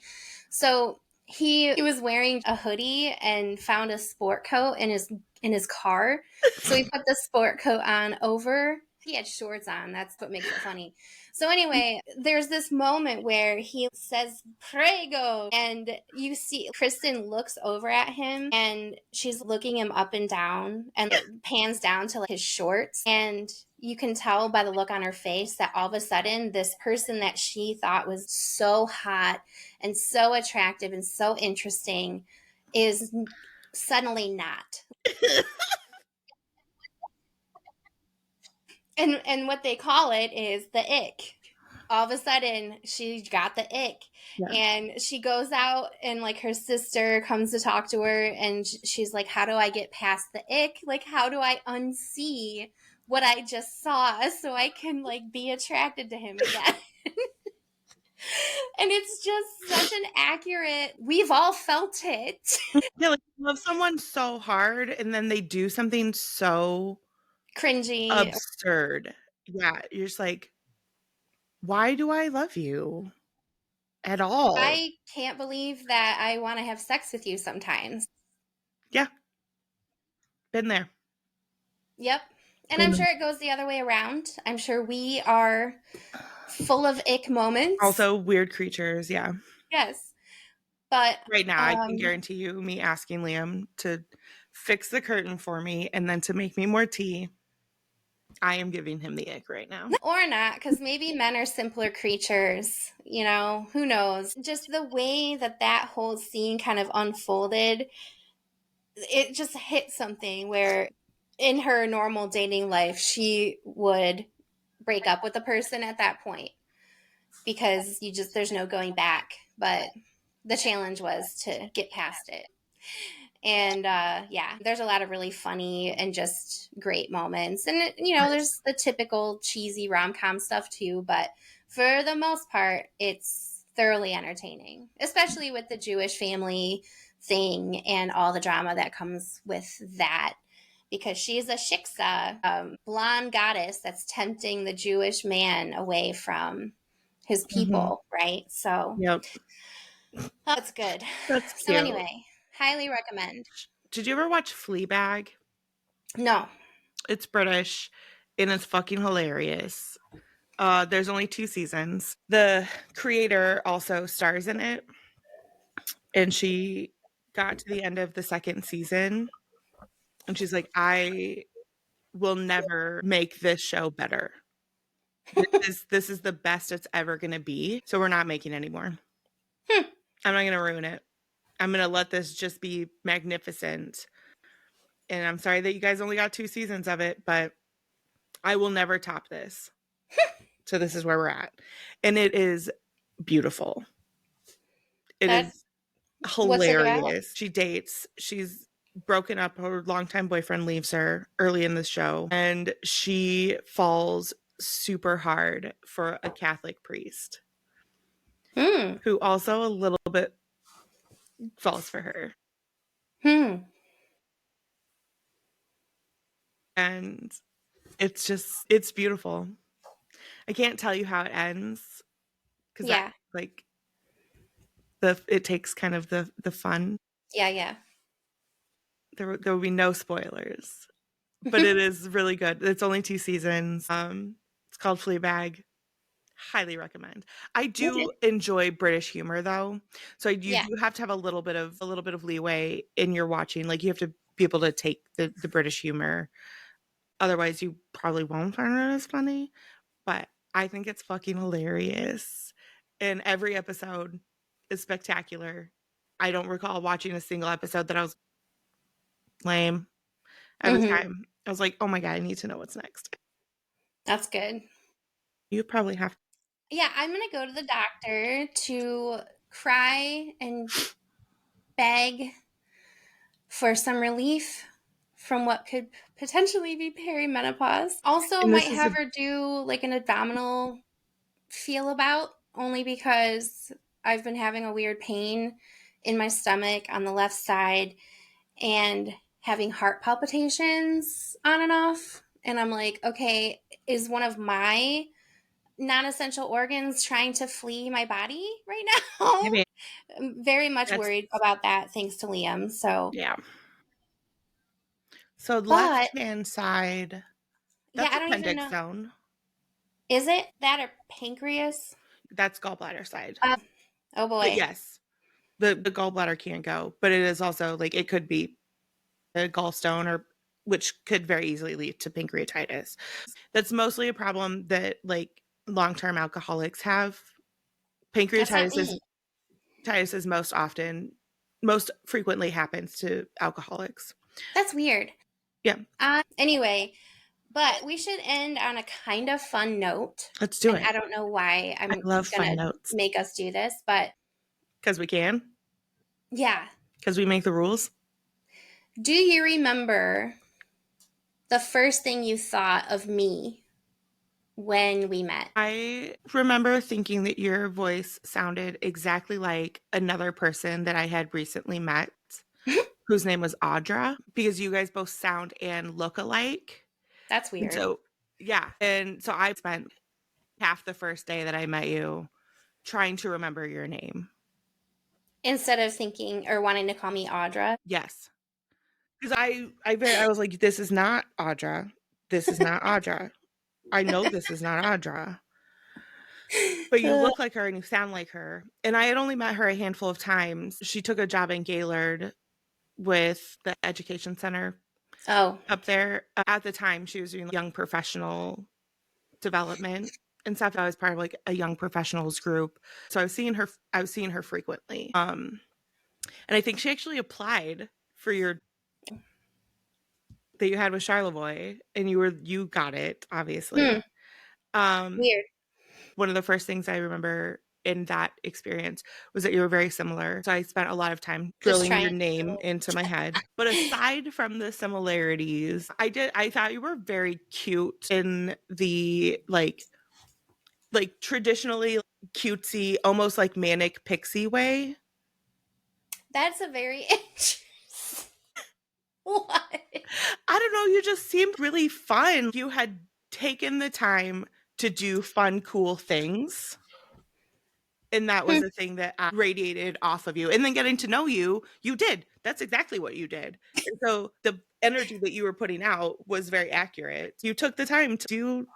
So he was wearing a hoodie and found a sport coat in his car. So he put the sport coat on over. He had shorts on. That's what makes it funny. So anyway, there's this moment where he says Prego, and you see Kristen looks over at him and she's looking him up and down, and it pans down to like his shorts, and you can tell by the look on her face that all of a sudden this person that she thought was so hot and so attractive and so interesting is suddenly not. And what they call it is the ick. All of a sudden, she got the ick. Yeah. And she goes out, and like her sister comes to talk to her, and she's like, how do I get past the ick? Like, how do I unsee what I just saw so I can like be attracted to him again? And it's just such an accurate, we've all felt it. Yeah, like you love someone so hard and then they do something so cringy, absurd. Yeah, you're just like, why do I love you at all? I can't believe that I want to have sex with you sometimes. Yeah. Been there. Yep. And I'm sure it goes the other way around. I'm sure we are full of ick moments. Also weird creatures, yeah. Yes. But right now, I can guarantee you me asking Liam to fix the curtain for me and then to make me more tea, I am giving him the ick right now. Or not, because maybe men are simpler creatures, you know, who knows? Just the way that whole scene kind of unfolded, it just hit something where in her normal dating life, she would break up with the person at that point because there's no going back. But the challenge was to get past it. And yeah, there's a lot of really funny and just great moments. And, you know, there's the typical cheesy rom-com stuff too. But for the most part, it's thoroughly entertaining, especially with the Jewish family thing and all the drama that comes with that. Because she's a shiksa, blonde goddess that's tempting the Jewish man away from his people, right? So that's good. That's cute. So anyway, highly recommend. Did you ever watch Fleabag? No. It's British and it's fucking hilarious. There's only 2 seasons. The creator also stars in it. And she got to the end of the 2nd season and she's like, I will never make this show better. This is the best it's ever going to be. So we're not making any more. I'm not going to ruin it. I'm going to let this just be magnificent. And I'm sorry that you guys only got 2 seasons of it, but I will never top this. So this is where we're at. And it is beautiful. It is What's it about? hilarious. She dates, she's broken up, her longtime boyfriend leaves her early in the show, and she falls super hard for a Catholic priest who also a little bit falls for her. And it's beautiful. I can't tell you how it ends because that like it takes kind of the fun. Yeah. There will be no spoilers, but it is really good. It's only 2 seasons. It's called Fleabag. Highly recommend. I do enjoy British humor though, so you do have to have a little bit of leeway in your watching. Like you have to be able to take the British humor. Otherwise, you probably won't find it as funny. But I think it's fucking hilarious, and every episode is spectacular. I don't recall watching a single episode that I was lame. Every time I was like, "Oh my god, I need to know what's next." That's good. You probably have. Yeah, I'm gonna go to the doctor to cry and beg for some relief from what could potentially be perimenopause. Also, might have her do like an abdominal feel about, only because I've been having a weird pain in my stomach on the left side and having heart palpitations on and off. And I'm like, okay, is one of my non-essential organs trying to flee my body right now? Maybe. I'm very much worried about that thanks to Liam. So yeah. So left hand side, that's I don't even appendix know. zone. Is it that or pancreas? That's gallbladder side. Oh boy. But yes, the gallbladder can go, but it is also like it could be a gallstone or which could very easily lead to pancreatitis. That's mostly a problem that like long-term alcoholics have. Pancreatitis is most frequently happens to alcoholics. That's weird. Yeah. Anyway, but we should end on a kind of fun note. Let's do it. I don't know why I'm love fun gonna notes. make us do this, but because we can. Yeah. Because we make the rules. Do you remember the first thing you thought of me when we met? I remember thinking that your voice sounded exactly like another person that I had recently met whose name was Audra, because you guys both sound and look alike. That's weird. So, yeah. And so I spent half the first day that I met you trying to remember your name. Instead of thinking or wanting to call me Audra? Yes. Because I was like, this is not Audra. This is not Audra. I know this is not Audra. But you look like her and you sound like her. And I had only met her a handful of times. She took a job in Gaylord with the education center up there. At the time, she was doing young professional development and stuff. I was part of like a young professionals group. So I was seeing her frequently. And I think she actually applied for your that you had with Charlevoix, and you got it, obviously. Weird. One of the first things I remember in that experience was that you were very similar. So I spent a lot of time drilling your name into my head. But aside from the similarities, I thought you were very cute in the like traditionally cutesy, almost like manic pixie way. That's a very interesting. What? I don't know. You just seemed really fun. You had taken the time to do fun, cool things. And that was the thing that radiated off of you. And then getting to know you, you did. That's exactly what you did. And so the energy that you were putting out was very accurate. You took the time to do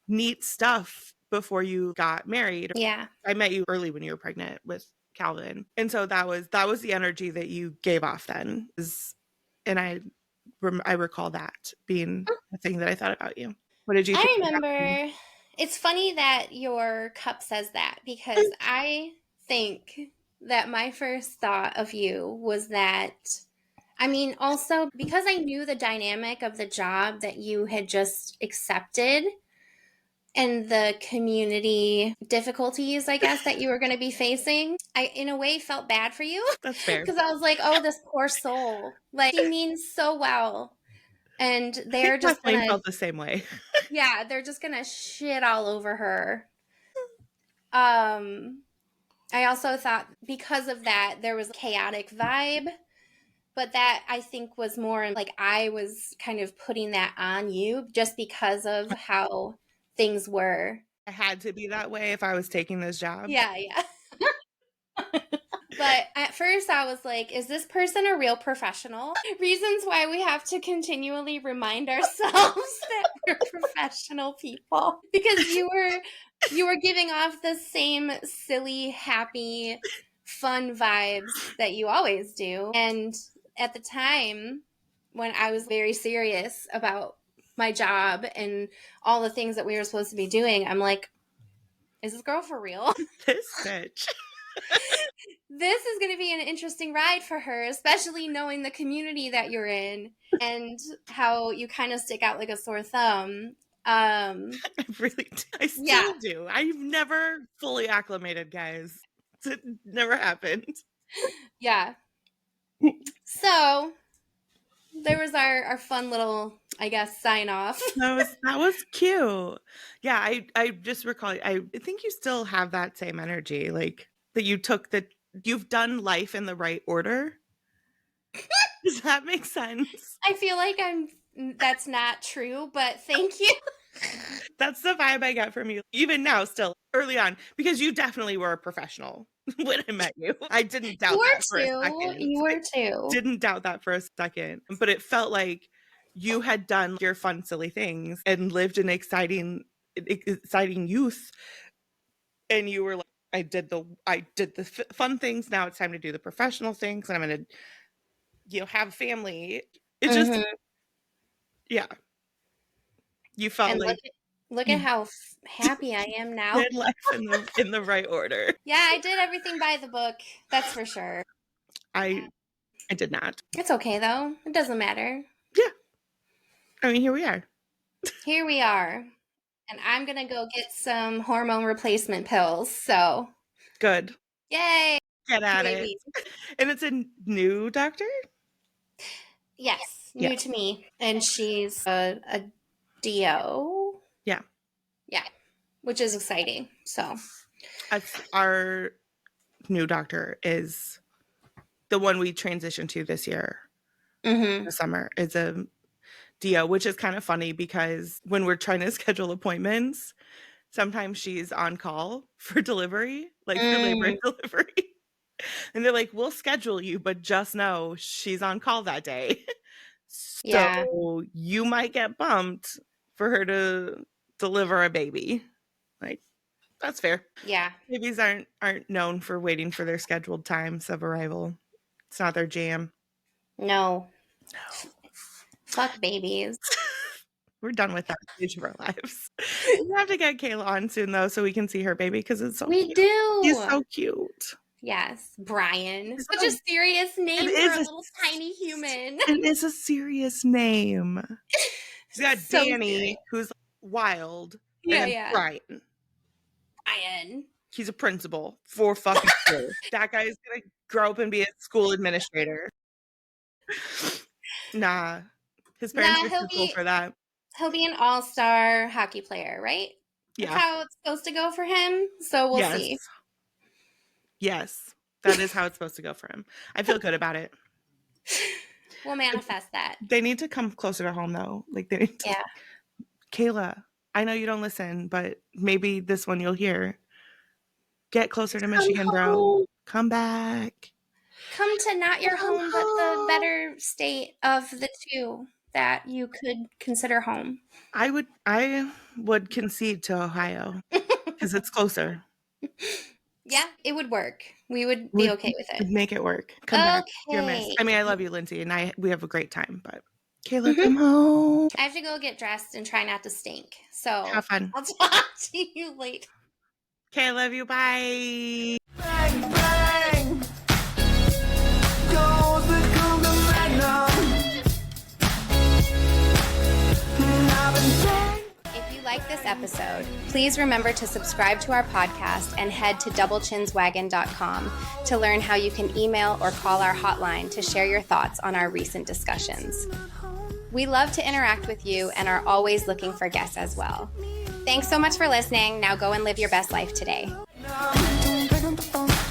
neat stuff before you got married. Yeah. I met you early when you were pregnant with Calvin. And so that was the energy that you gave off then. And I recall that being a thing that I thought about you. What did you think? I remember. It's funny that your cup says that, because I think that my first thought of you was that, I mean, also because I knew the dynamic of the job that you had just accepted, and the community difficulties, I guess, that you were going to be facing, I, in a way, felt bad for you. That's fair. Because I was like, oh, this poor soul. Like, he means so well. And I they're think just going Kathleen to, felt the same way. yeah, they're just going to shit all over her. I also thought because of that, there was a chaotic vibe. But that, I think, was more like I was kind of putting that on you just because of how things were. I had to be that way if I was taking this job. Yeah, yeah. But at first I was like, is this person a real professional? Reasons why we have to continually remind ourselves that we're professional people. Because you were giving off the same silly, happy, fun vibes that you always do. And at the time when I was very serious about my job and all the things that we were supposed to be doing, I'm like, is this girl for real? This bitch. This is going to be an interesting ride for her, especially knowing the community that you're in and how you kind of stick out like a sore thumb. I really do. I still do. I've never fully acclimated, guys. It never happened. Yeah. So there was our fun little, I guess, sign off. That was cute. Yeah, I just recall, I think you still have that same energy, like that you've done life in the right order. Does that make sense? I feel like that's not true, but thank you. That's the vibe I get from you, even now, still early on, because you definitely were a professional when I met you. I didn't doubt that for a second. You were too. Didn't doubt that for a second, but it felt like you had done your fun, silly things and lived an exciting youth. And you were like, I did the fun things. Now it's time to do the professional things, and I'm going to, have a family. It's just, yeah. You felt and like look at how happy I am now. did life in the right order. Yeah, I did everything by the book. That's for sure. I did not. It's okay though. It doesn't matter. Yeah. I mean, here we are. Here we are. And I'm going to go get some hormone replacement pills. So good. Yay. Get at it. And it's a new doctor? Yes. New to me. And she's a DO. Yeah. Yeah. Which is exciting. So our new doctor is the one we transitioned to this year. The summer is a DO, which is kind of funny because when we're trying to schedule appointments, sometimes she's on call for delivery, like for labor and delivery. And they're like, we'll schedule you, but just know she's on call that day. So you might get bumped for her to deliver a baby. Like, that's fair. Yeah. Babies aren't known for waiting for their scheduled times of arrival. It's not their jam. No. Fuck babies. We're done with that stage of our lives. We have to get Kayla on soon, though, so we can see her baby because it's so cute. We do. He's so cute. Yes. Brian. Such a serious name for a little tiny human. It is a serious name. He's got so Danny, scary. Who's wild. Yeah. Brian. He's a principal for fucking school. That guy's going to grow up and be a school administrator. Nah. His parents are too cool for that. He'll be an all-star hockey player, right? Yeah. That's how it's supposed to go for him. So we'll see. Yes. That is how it's supposed to go for him. I feel good about it. We'll manifest that. They need to come closer to home, though. Like, they need to... Yeah. Kayla, I know you don't listen, but maybe this one you'll hear. Get closer to Michigan, bro. Come back. Come to not your home, but the better state of the two that you could consider home. I would concede to Ohio because it's closer. Yeah, it would work. We would be okay with it. Make it work. Come back. You're missed. I mean, I love you, Lindsay, and we have a great time, but Kayla, come home. I have to go get dressed and try not to stink. So have fun. I'll talk to you later. Okay, I love you. Bye. Bang, bang. Goes the Cougar Magnum. If you like this episode, please remember to subscribe to our podcast and head to doublechinswagon.com to learn how you can email or call our hotline to share your thoughts on our recent discussions. We love to interact with you and are always looking for guests as well. Thanks so much for listening. Now go and live your best life today. Pick up the phone.